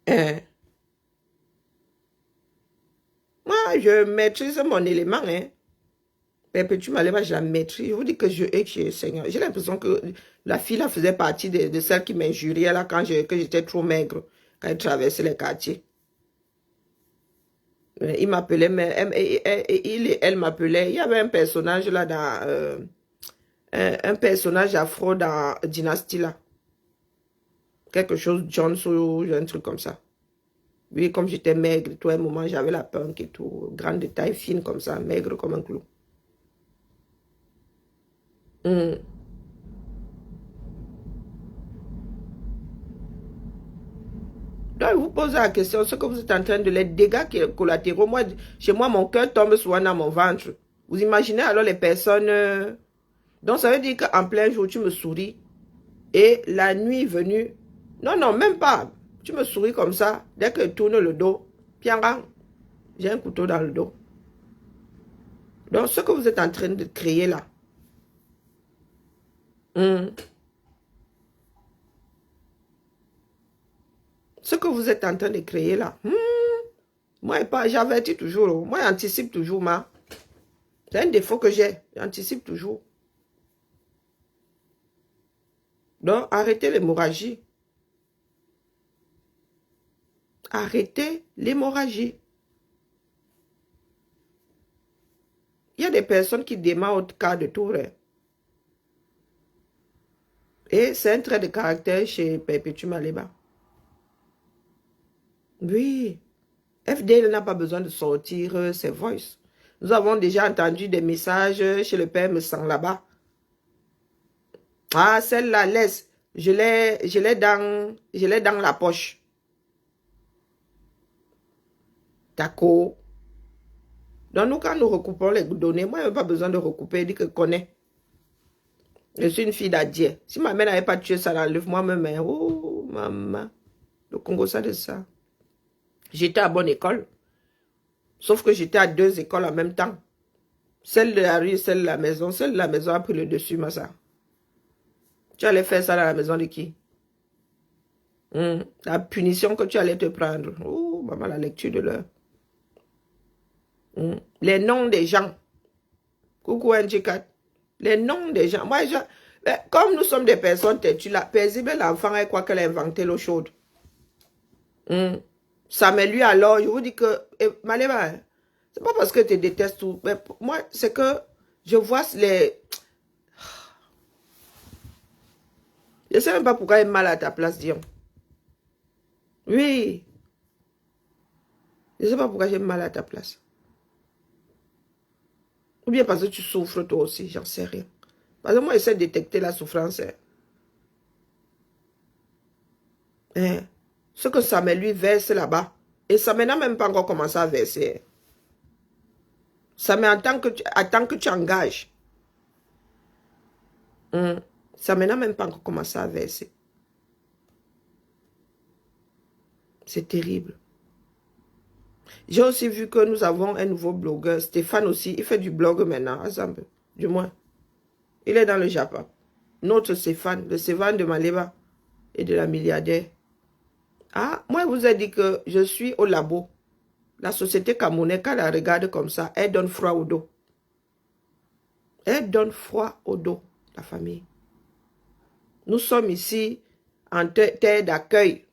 Moi, je maîtrise mon élément. Perpétue Malema, je la maîtrise. Je vous dis que je hais chez Seigneur. J'ai l'impression que la fille là faisait partie de celles qui m'injuriaient là quand j'étais trop maigre, quand elle traversait les quartiers. Il m'appelait, mais elle m'appelait. Il y avait un personnage là dans... un personnage afro dans Dynasty là. Quelque chose, Jones ou un truc comme ça. Oui, comme j'étais maigre, tout un moment, j'avais la punk et tout. Grande de taille fine comme ça, maigre comme un clou. Donc, vous posez la question, ce que vous êtes en train de les dégâts collatéraux. Moi, chez moi, mon cœur tombe souvent dans mon ventre. Vous imaginez alors les personnes... Donc, ça veut dire qu'en plein jour, tu me souris. Et la nuit venue, non, non, même pas. Tu me souris comme ça, dès que je tourne le dos, piangang, j'ai un couteau dans le dos. Donc, ce que vous êtes en train de créer là, ce que vous êtes en train de créer là, moi, j'avertis toujours, moi, j'anticipe toujours, ma. C'est un défaut que j'ai, j'anticipe toujours. Donc, arrêtez l'hémorragie. Arrêtez l'hémorragie. Il y a des personnes qui démarrent au cas de tour. Et c'est un trait de caractère chez Perpétue Maleba. Oui. FDL n'a pas besoin de sortir ses voices. Nous avons déjà entendu des messages chez le père Messang là-bas. Ah, celle-là, laisse. Je l'ai dans la poche. D'accord. Donc, nous, quand nous recoupons les données, moi, je n'ai pas besoin de recouper. Il dit que connaît. Je suis une fille d'Adieu. Si ma mère n'avait pas tué ça, l'enlève moi-même. Oh, maman. Le Congo, ça de ça. J'étais à bonne école. Sauf que j'étais à 2 écoles en même temps. Celle de la rue, celle de la maison. Celle de la maison a pris le dessus, ma soeur. Tu allais faire ça dans la maison de qui? La punition que tu allais te prendre. Oh, maman, la lecture de l'heure. Les noms des gens. Coucou, NG4. Les noms des gens. Moi, comme nous sommes des personnes têtues, la paisible, l'enfant, elle croit qu'elle a inventé l'eau chaude. Ça met lui alors, je vous dis que, Malema, c'est pas parce que tu détestes tout, mais moi, c'est que je vois les... Je sais même pas pourquoi elle est mal à ta place, Dion. Oui. Je sais pas pourquoi j'ai mal à ta place. Ou bien parce que tu souffres toi aussi, j'en sais rien. Parce que moi, j'essaie de détecter la souffrance. Ce que ça me lui verse là-bas. Et ça n'a même pas encore commencé à verser. Ça me attend que tu engages. Ça n'a même pas encore commencé à verser. C'est terrible. J'ai aussi vu que nous avons un nouveau blogueur. Stéphane aussi. Il fait du blog maintenant. À Zambie. Du moins. Il est dans le Japon. Notre Stéphane. Le Stéphane de Maleba. Et de la milliardaire. Ah, moi, je vous ai dit que je suis au labo. La société camerounaise, quand elle la regarde comme ça, elle donne froid au dos. Elle donne froid au dos, la famille. Nous sommes ici en terre d'accueil.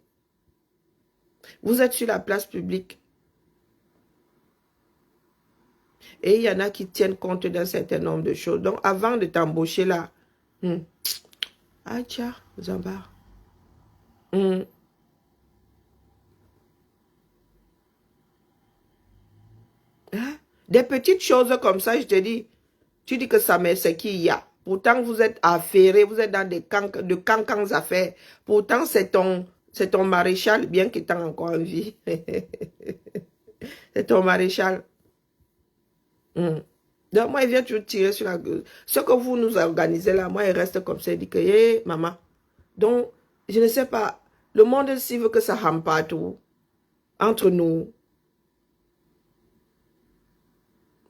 Vous êtes sur la place publique. Et il y en a qui tiennent compte d'un certain nombre de choses. Donc, avant de t'embaucher là, ah tiens, Zamba. Des petites choses comme ça, je te dis, tu dis que ça mais c'est qui y a. Pourtant, vous êtes affairés, vous êtes dans des cancans affaires. Pourtant, c'est ton maréchal, bien qu'il est encore en vie. C'est ton maréchal. Donc, moi, il vient toujours tirer sur la gueule. Ce que vous nous organisez là, moi, il reste comme ça. Il dit que, hé, maman. Donc, je ne sais pas. Le monde ici veut que ça rame partout. Entre nous.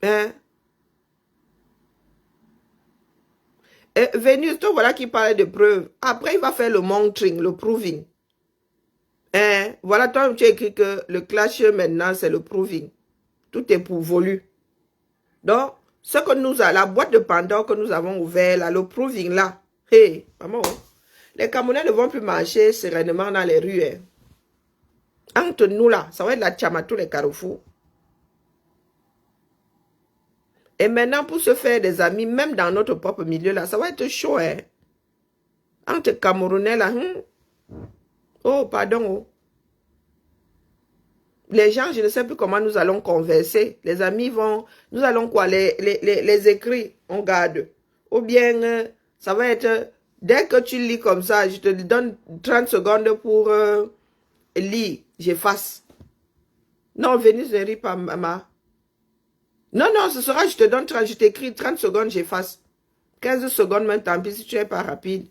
Hein? Et Vénus, toi, voilà qui parle de preuves. Après, il va faire le monitoring, le proving. Hein? Voilà, toi, tu as écrit que le clash maintenant, c'est le proving. Tout est pourvolu. Donc, ce que nous avons, la boîte de Pandore que nous avons ouverte, là, le proving là, hey, maman, les Camerounais ne vont plus marcher sereinement dans les rues. Hein. Entre nous là, ça va être la tchama tous les carrefours. Et maintenant, pour se faire des amis, même dans notre propre milieu là, ça va être chaud. Hein. Entre Camerounais là, oh, pardon. Oh. Les gens, je ne sais plus comment nous allons converser. Les amis vont... Nous allons quoi? Les écrits, on garde. Ou bien, ça va être... Dès que tu lis comme ça, je te donne 30 secondes pour lire. J'efface. Non, Vénus ne rit pas, maman. Non, non, ce sera, je te donne 30, je t'écris 30 secondes, j'efface. 15 secondes, même tant pis si tu n'es pas rapide.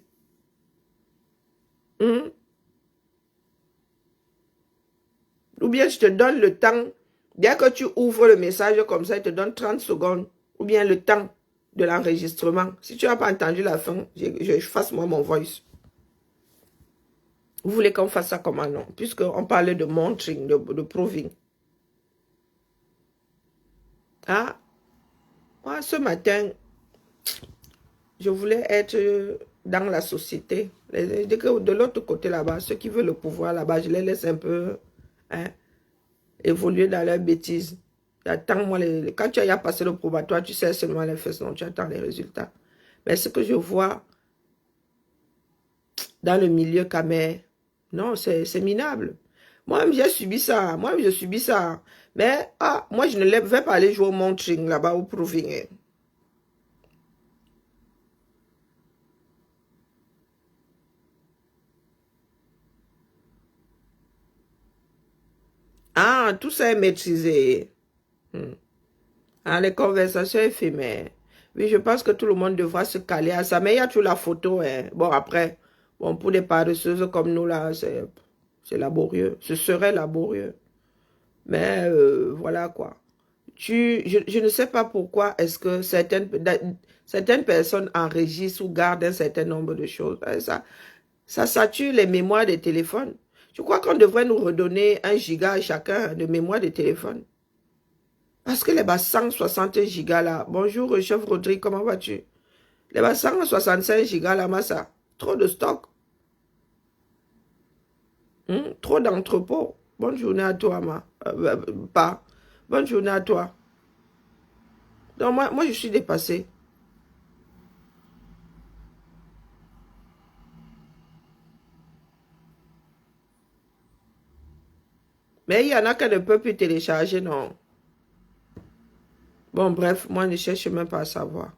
Hmm? Ou bien je te donne le temps. Dès que tu ouvres le message comme ça, il te donne 30 secondes. Ou bien le temps de l'enregistrement. Si tu n'as pas entendu la fin, je fasse moi mon voice. Vous voulez qu'on fasse ça comment non? Puisqu'on parlait de monitoring, de proving. Ah, moi ce matin, je voulais être dans la société. De l'autre côté là-bas, ceux qui veulent le pouvoir là-bas, je les laisse un peu hein, évoluer dans leurs bêtises. Attends-moi, quand tu as passé le probatoire, tu sais seulement les fesses, non, tu attends les résultats. Mais ce que je vois dans le milieu camé, non, c'est minable. Moi-même, j'ai subi ça. Moi-même, je subis ça. Mais, moi, je ne vais pas aller jouer au monitoring là-bas, au proving. Ah, tout ça est maîtrisé. Les conversations éphémères. Oui, je pense que tout le monde devra se caler à ça. Mais il y a toujours la photo. Bon, après, bon, pour des paresseuses comme nous, là, c'est laborieux. Ce serait laborieux. Mais voilà quoi. Je ne sais pas pourquoi est-ce que certaines personnes enregistrent ou gardent un certain nombre de choses. Ça sature les mémoires des téléphones. Je crois qu'on devrait nous redonner 1 giga à chacun de mémoire de téléphone. Parce que les 160 gigas là, bonjour chef Rodrigue, comment vas-tu? Les 165 gigas là, Massa, trop de stock, trop d'entrepôts. Bonne journée à toi, pas. Bonne journée à toi. Donc moi je suis dépassé. Mais il y en a qui ne peuvent plus télécharger, non. Bon, bref, moi, je ne cherche même pas à savoir.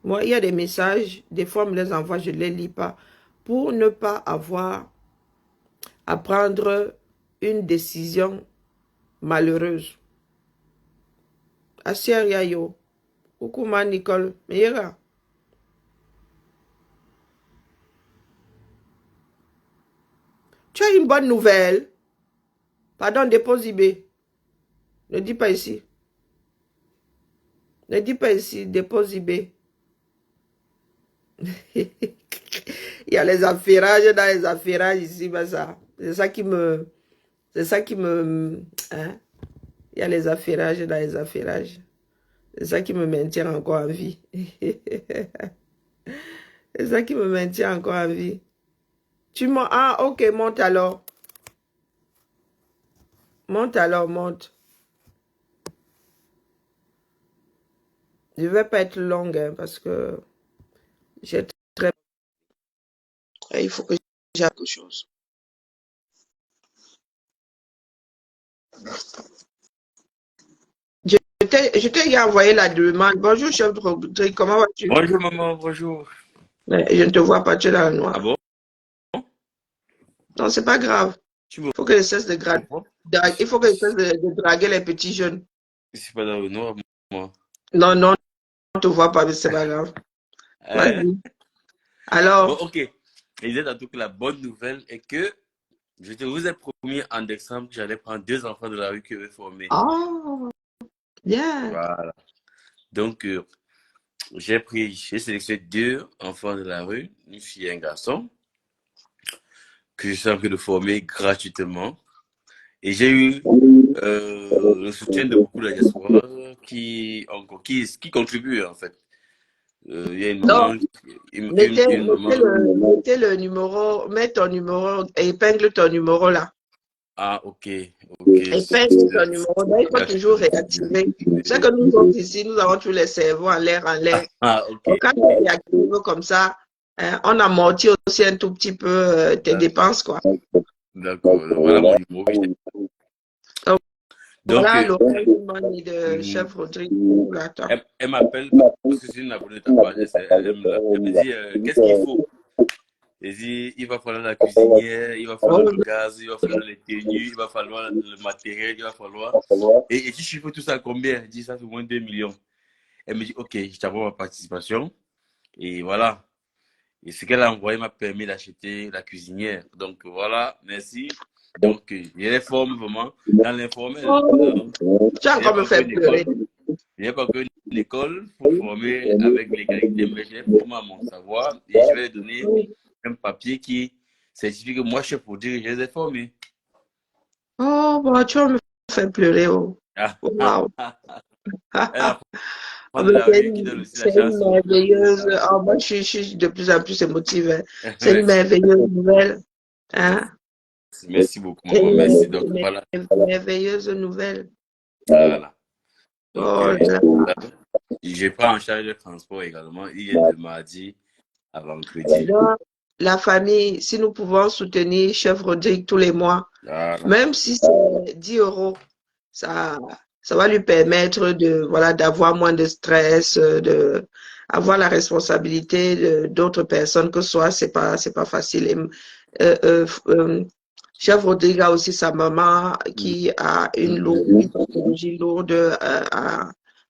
Moi, il y a des messages, des fois, on me les envoie, je ne les lis pas, pour ne pas avoir à prendre une décision malheureuse. Asier Yayo, coucou ma Nicole, Meillera. Tu as une bonne nouvelle. Pardon, dépose IB. Ne dis pas ici. Ne dis pas ici, dépose IB. Il y a les affairages dans les affairages ici, ben ça. C'est ça qui me... C'est ça qui me... Hein? Il y a les affairages dans les affairages. C'est ça qui me maintient encore en vie. C'est ça qui me maintient encore en vie. Tu montes... Ah, ok, monte alors. Monte alors, monte. Je ne vais pas être longue hein, parce que j'ai très... Il faut que j'ai quelque chose. Je t'ai envoyé la demande. Bonjour, chef de Rodrigue, comment vas-tu? Bonjour maman, bonjour. Je ne te vois pas, tu es dans la noire. Ah bon? Non, c'est pas grave. Tu me Il faut que je cesse de draguer. vois? Il faut que je cesse de draguer les petits jeunes. Je suis pas dans le noir, moi. Non, non, on ne te voit pas, mais c'est pas grave. Hein? Vas-y. Bon, Alors, ok. Je disais tantôt que la bonne nouvelle est que je te vous ai promis en décembre que j'allais prendre 2 enfants de la rue que je vais former. oh, bien. Voilà. Donc, j'ai sélectionné 2 enfants de la rue, une fille et un garçon, que je suis en train de former gratuitement. Et j'ai eu le soutien de beaucoup de la diaspora qui contribuent en fait. Il y a une Donc, maman, une maman. mettez le numéro, mets ton numéro, épingle ton numéro là. Ah, ok, ok. Épingle ton numéro. Donc, il faut toujours réactiver. C'est que nous autres ici, nous avons tous les cerveaux en l'air, en l'air. Ah, ok. Donc, quand tu réactives comme ça, on amortit aussi un tout petit peu tes dépenses, quoi. D'accord. Voilà mon numéro. Donc, Voilà l'oreille money de chef Rodrigue. elle m'appelle parce que c'est une abonnée de ta page. Elle me dit, qu'est-ce qu'il faut? Elle dit, il va falloir la cuisinière, il va falloir le gaz, il va falloir les tenues, il va falloir le matériel, il va falloir... Et tu chiffres tout ça à combien? Elle dit, ça fait moins de 2 millions. Elle me dit, ok, je t'envoie ma participation. Et voilà. Et ce qu'elle a envoyé m'a permis d'acheter la cuisinière. Donc voilà, merci. Donc, je les forme vraiment dans l'informel. Donc, Oh, tu as il n'y a encore me pas fait qu'une école. pleurer. Il n'y a pas qu'une école pour former avec l'égalité, mais je les forme à mon savoir et je vais donner un papier qui certifie que moi, chef pour dire que je les ai formés. Oh, bon, tu vas me faire pleurer. Oh. Wow. Un enfant Ah, de mais la rue qui donne aussi la c'est une chance aux merveilleuse. gens. Ah, moi, je suis de plus en plus émotive. C'est une Merci. merveilleuse nouvelle. Hein? Merci beaucoup, C'est maman. Merci. Donc, voilà. une merveilleuse nouvelle. Voilà. Donc, Oh là là. je prends en charge le transport également. Il est de mardi à vendredi. Donc, la famille, si nous pouvons soutenir Chef Rodrigue tous les mois, Voilà. même si c'est 10 euros, ça, ça va lui permettre de, voilà, d'avoir moins de stress, de avoir la responsabilité d'autres personnes, que ce soit, c'est pas facile. Et, Chef Rodrigue a aussi sa maman qui a une pathologie lourde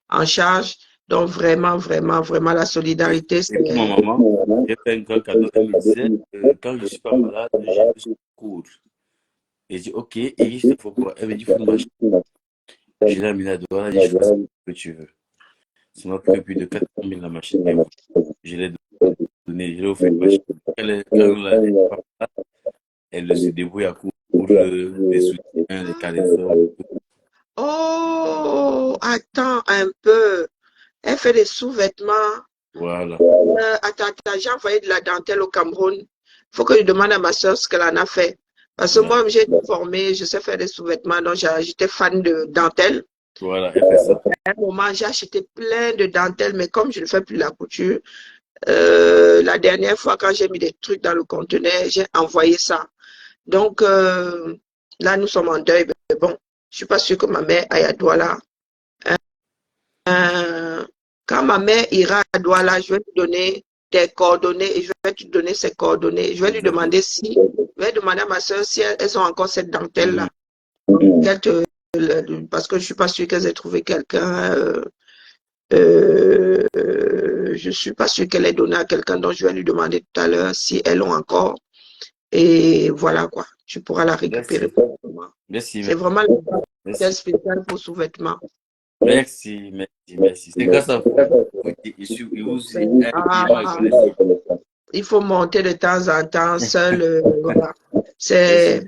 en charge. Donc, vraiment, vraiment, vraiment, la solidarité, Et pour ma c'est... maman, j'ai fait un grand cadeau. Elle me disait, quand je ne suis pas malade, je cours. Et je dis, ok, et il te faut quoi? Elle me dit, il faut une machine. Je l'ai amené à Douala, elle dit, choisis ce que tu veux. Ça m'a pris plus de 400 000 la machine. Mais bon, je l'ai donné, je l'ai offert une machine. Quand elle n'est pas malade, elle se débrouille à coudre les soutiens, les caleçons. Oh, attends un peu. Elle fait des sous-vêtements. Voilà. Attends, j'ai envoyé de la dentelle au Cameroun. Il faut que je demande à ma soeur ce qu'elle en a fait. Parce que moi, j'ai été formée, je sais faire des sous-vêtements, donc j'étais fan de dentelle. Voilà, elle fait ça. À un moment, j'ai acheté plein de dentelles, mais comme je ne fais plus la couture, la dernière fois, quand j'ai mis des trucs dans le conteneur, j'ai envoyé ça. Donc, là, nous sommes en deuil. Mais bon, je suis pas sûre que ma mère aille à Douala. Euh, Quand ma mère ira à Douala, je vais lui donner tes coordonnées et je vais te donner ses coordonnées. Je vais lui demander si, je vais demander à ma soeur si elles ont encore cette dentelle-là. Parce que je suis pas sûre qu'elles aient trouvé quelqu'un. Je suis pas sûre qu'elle ait donné à quelqu'un, donc je vais lui demander tout à l'heure si elles l'ont encore. Et voilà quoi, tu pourras la récupérer pour moi. Merci. C'est vraiment Merci. tel spécial pour sous-vêtements. Merci, merci, merci. C'est grâce à vous. Et vous aussi, Il faut monter de temps en temps seul. Voilà. Merci.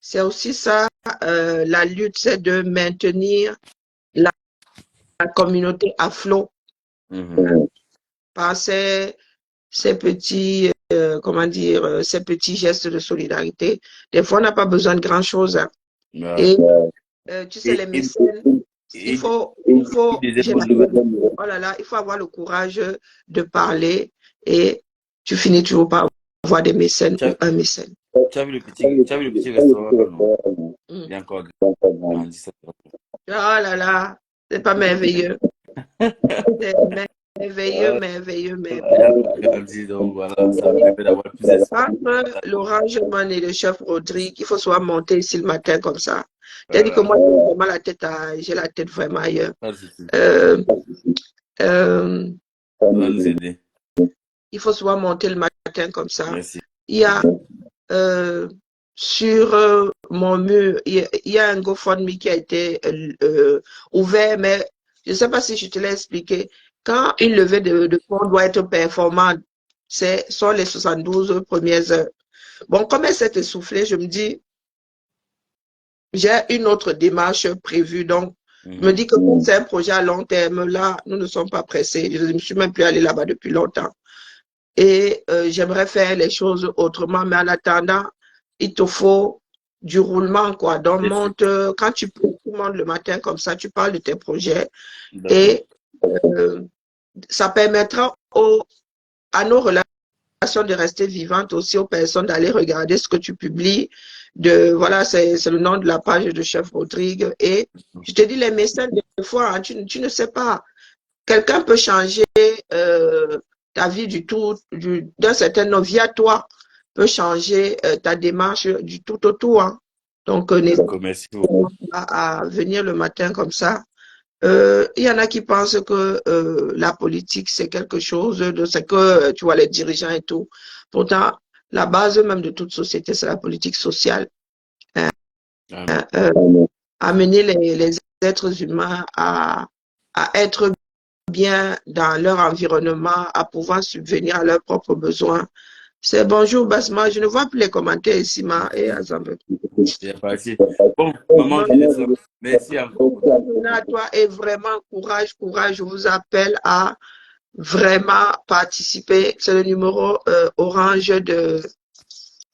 C'est aussi ça, la lutte, c'est de maintenir la communauté à flot par ces petits, comment dire, ces petits gestes de solidarité. Des fois, on n'a pas besoin de grand-chose. Hein. Et tu sais, les mécènes, il faut oh là là, il faut avoir le courage de parler et tu finis toujours par avoir des mécènes ou un mécène. Tu as vu le petit restaurant, non? Il y a encore grandi ça. Oh là là, c'est pas merveilleux. C'est merveilleux, merveilleux, merveilleux. Donc voilà, ça me permet d'avoir plus d'espoir. Entre Laurent Germain et le chef Rodrigue, il faut soit monter ici le matin comme ça. C'est-à-dire que moi, j'ai vraiment la tête vraiment ailleurs. Ça va nous aider. Il faut soit monter le matin comme ça. Merci. Il y a sur mon mur, il y a un GoFundMe qui a été ouvert, mais je ne sais pas si je te l'ai expliqué. Quand une levée de fonds doit être performante, sont les 72 premières heures. Bon, comme elle s'est essoufflée, je me dis, j'ai une autre démarche prévue. Donc, je me dis que c'est un projet à long terme. Là, nous ne sommes pas pressés. Je ne me suis même plus allée là-bas depuis longtemps. Et j'aimerais faire les choses autrement, mais en attendant, il te faut du roulement, quoi. Donc, quand tu peux, tout le monde le matin comme ça, tu parles de tes projets et ça permettra à nos relations de rester vivantes, aussi aux personnes d'aller regarder ce que tu publies. Voilà, c'est le nom de la page de Chef Rodrigue. Et je te dis, les messages, des fois, hein, tu ne sais pas. Quelqu'un peut changer ta vie d'un certain nom via toi, peut changer ta démarche du tout au tout. Hein. Donc, n'hésite pas à venir le matin comme ça. Il y en a qui pensent que la politique, c'est quelque chose de ce que, tu vois, les dirigeants et tout. Pourtant, la base même de toute société, c'est la politique sociale. Hein. Amen. Amener les êtres humains à être bien dans leur environnement, à pouvoir subvenir à leurs propres besoins. C'est bonjour Basma, je ne vois plus les commentaires ici, ma et Azambe. C'est parti. Bon, maman, je descends. Merci encore. Bonne journée à toi et vraiment courage, courage. Je vous appelle à vraiment participer. C'est le numéro orange de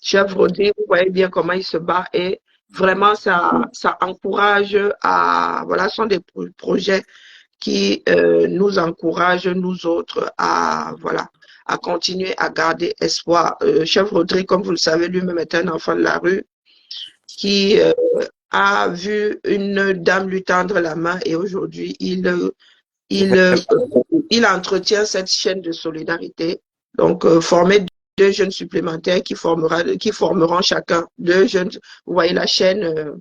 Chef Rodrigue. Vous voyez bien comment il se bat et vraiment ça encourage à, voilà, ce sont des projets qui nous encouragent, nous autres, à, voilà, à continuer à garder espoir. Chef Rodrigue, comme vous le savez, lui-même est un enfant de la rue qui a vu une dame lui tendre la main et aujourd'hui, il entretient cette chaîne de solidarité. Donc, former deux jeunes supplémentaires qui formeront chacun deux jeunes. Vous voyez la chaîne,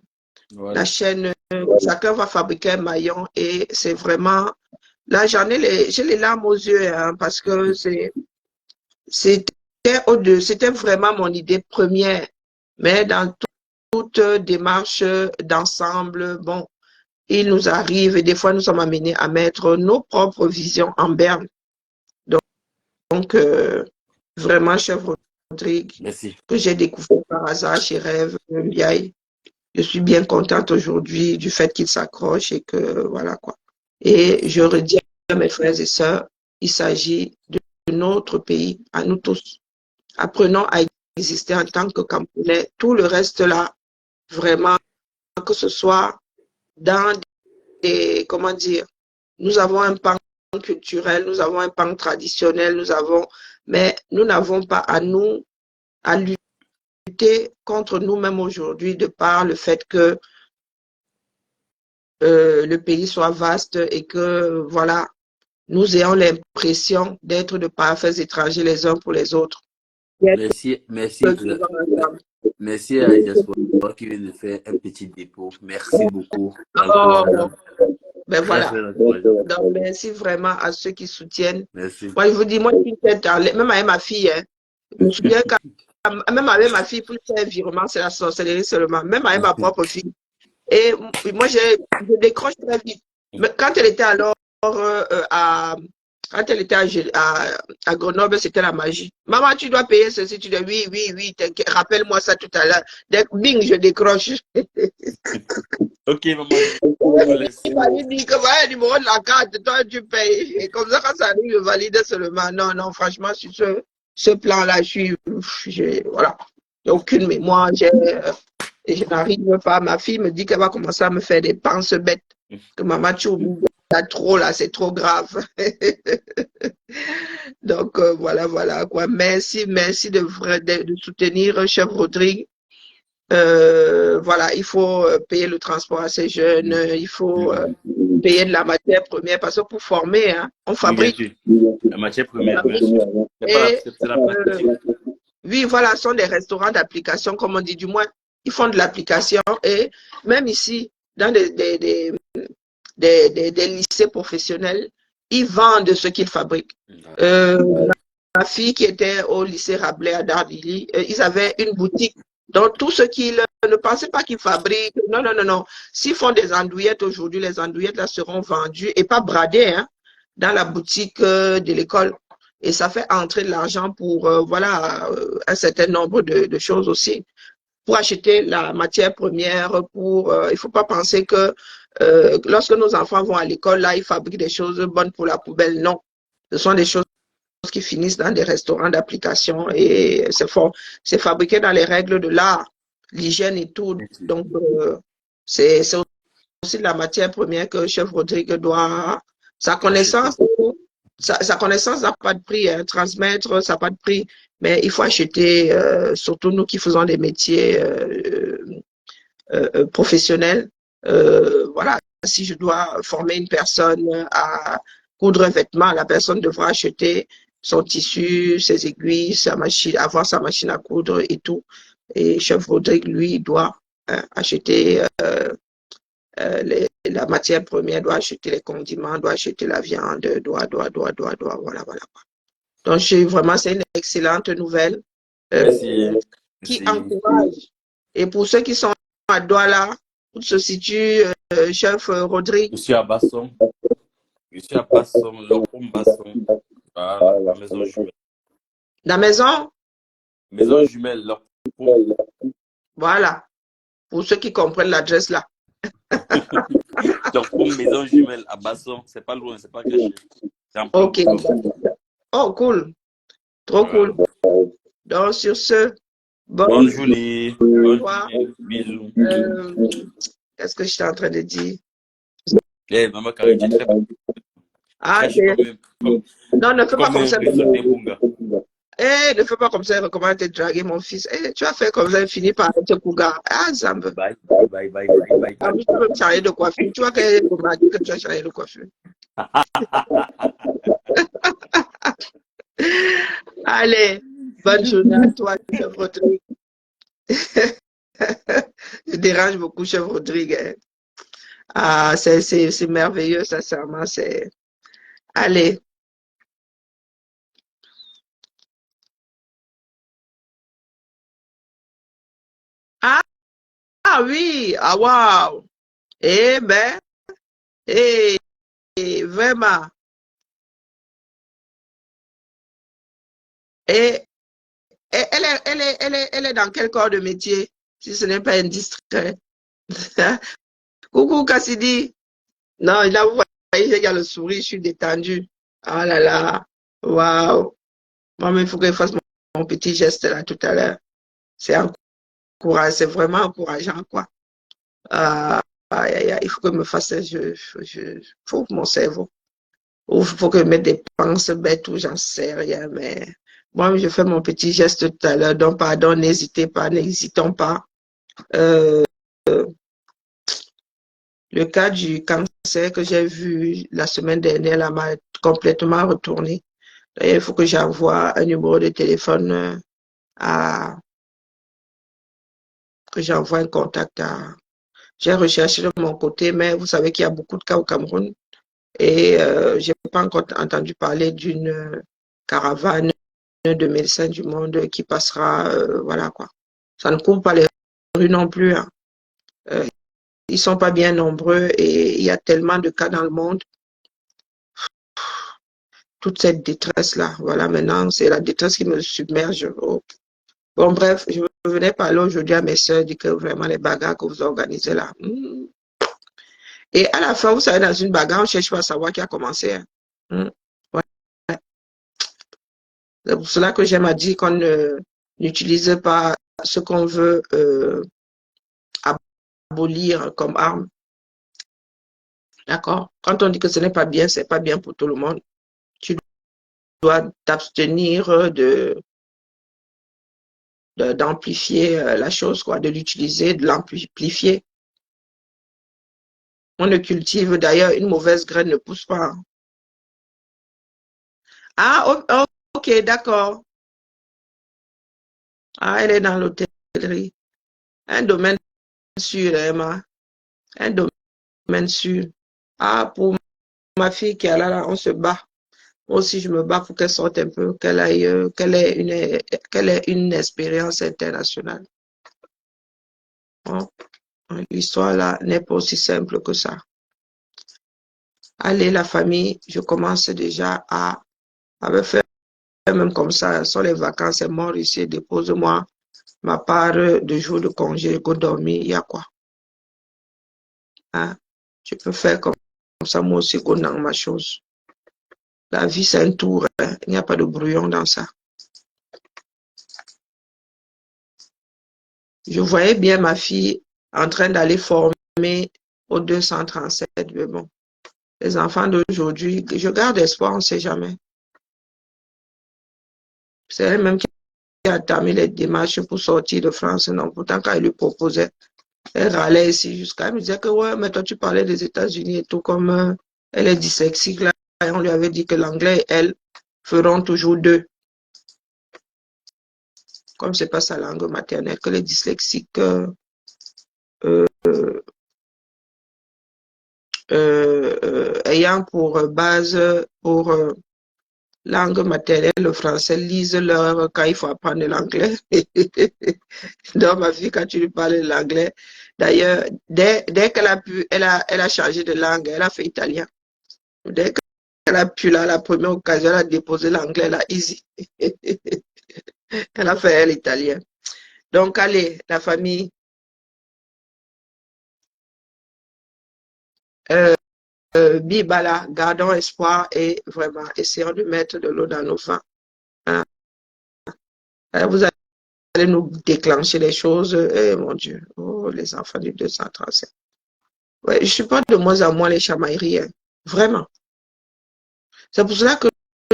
Voilà. chacun va fabriquer un maillon et c'est vraiment, là, j'ai les larmes aux yeux hein, parce que c'était vraiment mon idée première. Mais dans toute démarche d'ensemble, bon, il nous arrive et des fois nous sommes amenés à mettre nos propres visions en berne. Donc vraiment, chef Rodrigue, Merci. que j'ai découvert par hasard chez Rêve Mbiaye. Je suis bien contente aujourd'hui du fait qu'il s'accroche et que voilà quoi. Et je redis à mes frères et sœurs, il s'agit de notre pays, à nous tous. Apprenons à exister en tant que Camerounais. Tout le reste là, vraiment, que ce soit dans des, comment dire, nous avons un pan culturel, nous avons un pan traditionnel, mais nous n'avons pas à nous, à lutter contre nous-mêmes aujourd'hui de par le fait que le pays soit vaste et que, voilà, nous ayons l'impression d'être de parfaits étrangers les uns pour les autres. Merci, merci à Jasper qui vient de faire un petit dépôt. Merci beaucoup. Oh, ben Très, voilà. très encourageant. Donc, merci vraiment à ceux qui soutiennent. Merci. Moi, je vous dis, moi, je suis tête même avec ma fille, hein, je me souviens quand, même avec ma fille, pour faire un virement, c'est la sorcellerie seulement, même avec ma propre fille. Et moi, je décroche très vite. Mais quand elle était alors quand elle était à Grenoble, c'était la magie. Maman, tu dois payer ceci. Tu dis oui, oui, oui, rappelle-moi ça tout à l'heure. Bing, je décroche. Ok, maman. Il m'a dit que voilà, le numéro de la carte, toi, tu payes. Et comme ça, quand ça arrive, je valide seulement. Non, non, franchement, sur ce plan-là, voilà. J'ai aucune mémoire. Et je n'arrive pas. Ma fille me dit qu'elle va commencer à me faire des penses bêtes. Que maman, tu oublies trop là, c'est trop grave. Donc voilà, voilà quoi. Merci, merci de soutenir Chef Rodrigue. Voilà, il faut payer le transport à ces jeunes, il faut payer de la matière première parce que pour former, hein, on fabrique. La matière première, c'est la pratique. Oui, voilà, ce sont des restaurants d'application, comme on dit, du moins, ils font de l'application et même ici, dans des lycées professionnels, ils vendent ce qu'ils fabriquent. Ma fille qui était au lycée Rabelais à Dardilly, ils avaient une boutique. Donc, tout ce qu'ils ne pensaient pas qu'ils fabriquent, non, non, non, non. S'ils font des andouillettes aujourd'hui, les andouillettes là seront vendues et pas bradées hein, dans la boutique de l'école. Et ça fait entrer de l'argent pour, voilà, un certain nombre de choses aussi. Pour acheter la matière première, il ne faut pas penser que lorsque nos enfants vont à l'école, là, ils fabriquent des choses bonnes pour la poubelle. Non, ce sont des choses qui finissent dans des restaurants d'application et c'est fabriqué dans les règles de l'art, l'hygiène et tout. Donc, c'est aussi de la matière première que Chef Rodrigue doit. Sa connaissance, sa connaissance n'a pas de prix, hein. Transmettre, ça n'a pas de prix, mais il faut acheter, surtout nous qui faisons des métiers professionnels. Voilà, si je dois former une personne à coudre un vêtement, la personne devra acheter son tissu, ses aiguilles, sa machine, avoir sa machine à coudre et tout. Et Chef Rodrigue, lui, doit acheter la matière première, doit acheter les condiments, doit acheter la viande, voilà. Donc, vraiment, c'est une excellente nouvelle Merci. qui Merci. encourage. Et pour ceux qui sont à Douala, où se situe chef Rodrigue? Je suis à Basson. Je suis à Basson, Locum Basson. Voilà, la maison jumelle. La maison? Maison jumelle, Locum. Voilà. Pour ceux qui comprennent l'adresse là. Locum, maison jumelle à Basson. C'est pas loin, c'est pas caché. C'est en plein Ok. boulevard. Oh, cool. Trop Voilà. cool. Donc, sur ce, Bonne bonne journée. journée Bonne à toi. journée. Bisous. Qu'est-ce que j'étais en train de dire? Eh, maman Carré, tu es très Ah, fraîche non, ne fais pas comme comme un ça. ruisseau d'Embunga. Eh, ne fais pas comme ça. Comment te draguer, mon fils? Eh, tu as fait comme ça, fini par être cougar. Ah, Zambe. Bye, bye, bye, bye, bye, bye, Ah, bye. mais tu peux me changer de coiffure. Tu vois qu'on m'a dit que tu as changé de coiffure. Allez, bonne journée à toi, chef Rodrigue. Je dérange beaucoup, chef Rodrigue. Hein. Ah, c'est merveilleux, sincèrement. Allez. Ah, ah oui, ah waouh. Eh ben, eh, vraiment. Et, elle est dans quel corps de métier, si ce n'est pas indiscret? Coucou Cassidy. Non, là, vous voyez, il y a le sourire, je suis détendue. Ah là là, waouh. Moi, mais il faut que je fasse mon petit geste là tout à l'heure. C'est encourageant, c'est vraiment encourageant, quoi. Ah, il faut que je me fasse, faut que mon cerveau. Ou il faut que je mette des pensées bêtes ou j'en sais rien, mais moi, je fais mon petit geste tout à l'heure. Donc, pardon, n'hésitez pas, n'hésitons pas. Euh, le cas du cancer que j'ai vu la semaine dernière, là, m'a complètement retourné. Il faut que j'envoie un numéro de téléphone à, que j'envoie un contact à. J'ai recherché de mon côté, mais vous savez qu'il y a beaucoup de cas au Cameroun et je n'ai pas encore entendu parler d'une caravane de médecins du monde qui passera, voilà quoi. Ça ne couvre pas les rues non plus. Hein. Euh, ils sont pas bien nombreux et il y a tellement de cas dans le monde. Toute cette détresse-là, voilà, maintenant, c'est la détresse qui me submerge. Oh. Bon, bref, je venais parler aujourd'hui à mes soeurs, dire que vraiment les bagarres que vous organisez là. Et à la fin, vous savez, dans une bagarre, on ne cherche pas à savoir qui a commencé. Hein. Ouais. C'est pour cela que j'aime à dire qu'on n'utilise pas ce qu'on veut abolir comme arme. D'accord? Quand on dit que ce n'est pas bien, c'est pas bien pour tout le monde. Tu dois t'abstenir d'amplifier la chose, quoi, de l'utiliser, de l'amplifier. On ne cultive d'ailleurs une mauvaise graine ne pousse pas. Hein. Ah, ok, d'accord. Ah, elle est dans l'hôtellerie. Un domaine sûr, Emma. Un domaine sûr. Ah, pour ma fille qui est là, on se bat. Moi aussi, je me bats pour qu'elle sorte un peu, qu'elle ait une expérience internationale. Bon, l'histoire là n'est pas aussi simple que ça. Allez, la famille, je commence déjà à me faire même comme ça. Sur les vacances, c'est mort ici, dépose-moi ma part de jours de congé, go dormir, il y a quoi? Hein? Je peux faire comme ça, moi aussi, go dans ma chose. La vie, c'est un tour, hein. Il n'y a pas de brouillon dans ça. Je voyais bien ma fille en train d'aller former au 237, mais bon, les enfants d'aujourd'hui, je garde espoir, on ne sait jamais. C'est elle même qui a entamé les démarches pour sortir de France, non, pourtant quand elle lui proposait, elle râlait ici jusqu'à, elle me disait que ouais, mais toi tu parlais des États-Unis et tout, comme elle est dyslexique là, et on lui avait dit que l'anglais et elle feront toujours deux. Comme c'est pas sa langue maternelle, que les dyslexiques ayant pour base, pour langue maternelle, le français, lisent-leur quand il faut apprendre l'anglais. Donc, ma fille, quand tu lui parles l'anglais, d'ailleurs, dès qu'elle a pu, elle a changé de langue, elle a fait italien. Dès qu'elle a pu, là, la première occasion, elle a déposé l'anglais, là, easy. Elle a fait l'italien. Donc, allez, la famille, Bibala, gardons espoir et vraiment, essayons de mettre de l'eau dans nos vins. Hein. Vous allez nous déclencher les choses. Eh, mon Dieu, oh, les enfants du 237. Ouais, je supporte de moins en moins les chamailleries. Hein. Vraiment. C'est pour cela que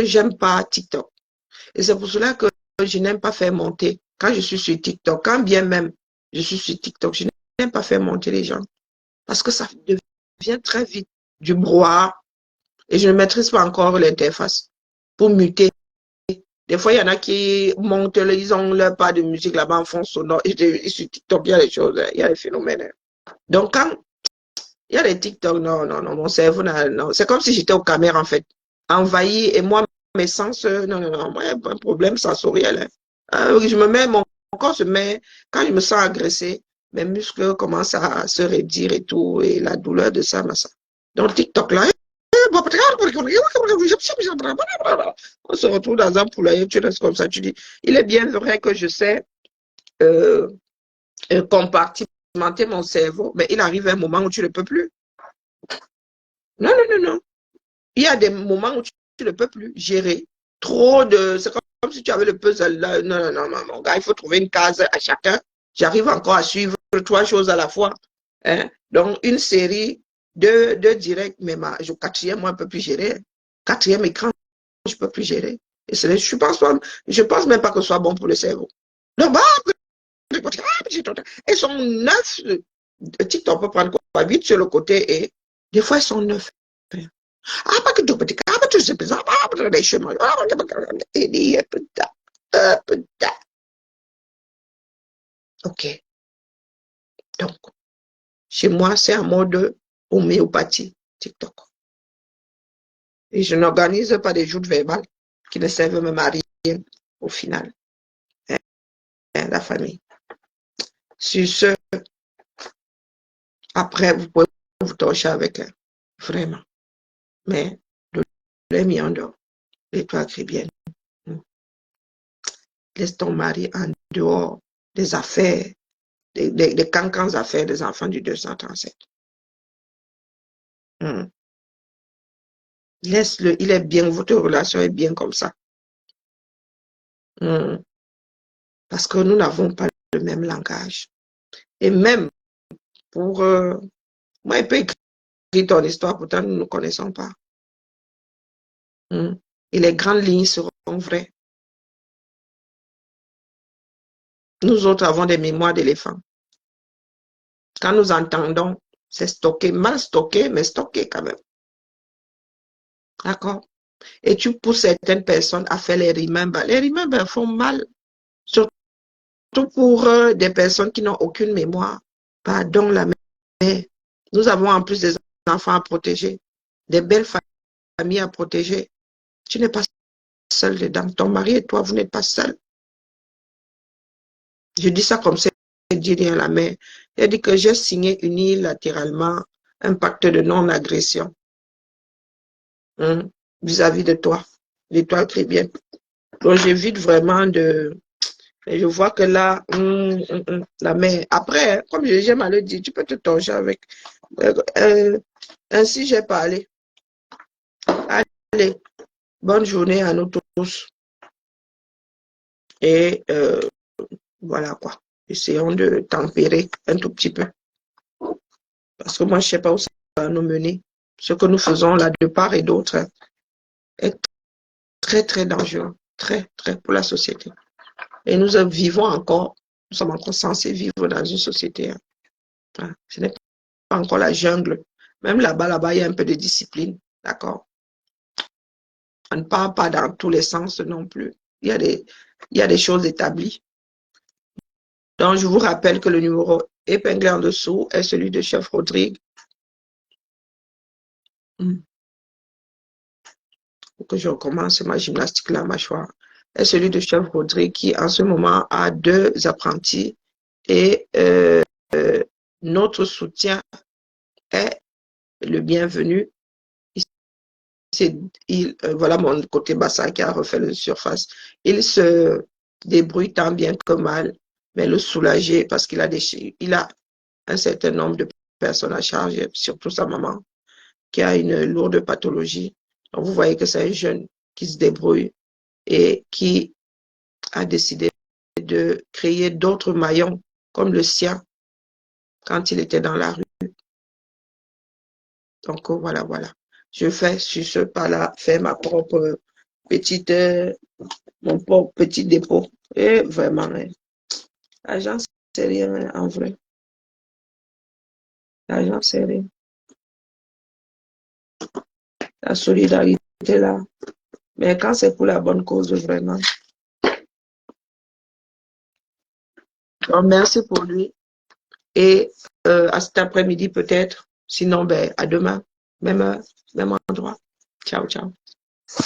j'aime pas TikTok. Et c'est pour cela que je n'aime pas faire monter. Quand je suis sur TikTok, quand bien même je suis sur TikTok, je n'aime pas faire monter les gens. Parce que ça devient très vite du brouhaha. Et je ne maîtrise pas encore l'interface pour muter. Des fois, il y en a qui montent, ils ont leur part de musique là-bas en fond sonore. Et sur TikTok, il y a des choses, il y a des phénomènes. Donc, quand il y a des TikTok, non, non, non, mon cerveau, non. C'est comme si j'étais aux caméras, en fait, envahi. Et moi, mes sens, non, non, non, moi, un problème sensoriel. Hein. Je me mets, mon corps se met, quand je me sens agressé, mes muscles commencent à se raidir et tout, et la douleur de ça, ça. Donc, TikTok, là, on se retrouve dans un poulailler, tu restes comme ça, tu dis, il est bien vrai que je sais euh, compartimenter mon cerveau, mais il arrive un moment où tu ne peux plus. Non, non, non, non. Il y a des moments où tu ne peux plus gérer. Trop de... C'est comme si tu avais le puzzle là. Non, non, non, non, mon gars, il faut trouver une case à chacun. J'arrive encore à suivre trois choses à la fois. Hein? Donc, une série de directs, mais je quatrième, moi, je ne peux plus gérer. Quatrième écran, je ne peux plus gérer. Et je pense même pas que ce soit bon pour le cerveau. Donc, bah, ils sont neuf. TikTok peut prendre quoi? 8 sur le côté et des fois, ils sont neuf. Ok. Donc, chez moi, c'est en mode homéopathie, TikTok. Et je n'organise pas des joutes verbales qui ne servent même à rien au final. Hein, la famille. Sur ce, après, vous pouvez vous torcher avec elle. Vraiment. Mais de l'aime en dehors. L'étoile caribéenne. Laisse ton mari en dehors des affaires, des cancans affaires des enfants du 237. Laisse-le, il est bien, votre relation est bien comme ça. Parce que nous n'avons pas le même langage. Et même pour... moi, il peut écrire ton histoire, pourtant nous ne nous connaissons pas. Et les grandes lignes seront vraies. Nous autres avons des mémoires d'éléphant. Quand nous entendons, c'est stocké, mal stocké, mais stocké quand même. D'accord? Et tu pousses certaines personnes à faire les remembers. Les remembers font mal, surtout pour des personnes qui n'ont aucune mémoire. Pardon, la mère. Nous avons en plus des enfants à protéger, des belles familles à protéger. Tu n'es pas seul dedans. Ton mari et toi, vous n'êtes pas seul. Je dis ça comme ça, je dis rien à la mère. Elle dit que j'ai signé unilatéralement un pacte de non-agression vis-à-vis de toi, l'étoile chrétienne. Donc, j'évite vraiment de... Et je vois que là, la mère... Après, comme j'aime à le dire, tu peux te torcher avec... ainsi, j'ai parlé. Allez, bonne journée à nous tous. Et voilà quoi. Essayons de tempérer un tout petit peu. Parce que moi, je ne sais pas où ça va nous mener. Ce que nous faisons là de part et d'autre est très, très dangereux. Très, très pour la société. Et nous vivons encore, nous sommes encore censés vivre dans une société. Hein. Ce n'est pas encore la jungle. Même là-bas, il y a un peu de discipline. D'accord? On ne parle pas dans tous les sens non plus. Il y a des choses établies. Donc, je vous rappelle que le numéro épinglé en dessous est celui de Chef Rodrigue. pour que je recommence ma gymnastique de la mâchoire, est celui de Chef Rodrigue qui en ce moment a 2 apprentis et notre soutien est le bienvenu. Voilà mon côté bassin qui a refait la surface. Il se débrouille tant bien que mal, mais le soulager parce qu'il a un certain nombre de personnes à charger, surtout sa maman, qui a une lourde pathologie. Donc vous voyez que c'est un jeune qui se débrouille et qui a décidé de créer d'autres maillons comme le sien quand il était dans la rue. Donc voilà. Je fais sur ce pas-là, faire ma propre petite, mon propre petit dépôt. Et vraiment, l'argent, c'est rien en vrai. L'argent, c'est rien. La solidarité là. Mais quand c'est pour la bonne cause, vraiment. Donc, merci pour lui. Et à cet après-midi peut-être. Sinon, ben, à demain. Même heure, même endroit. Ciao, ciao.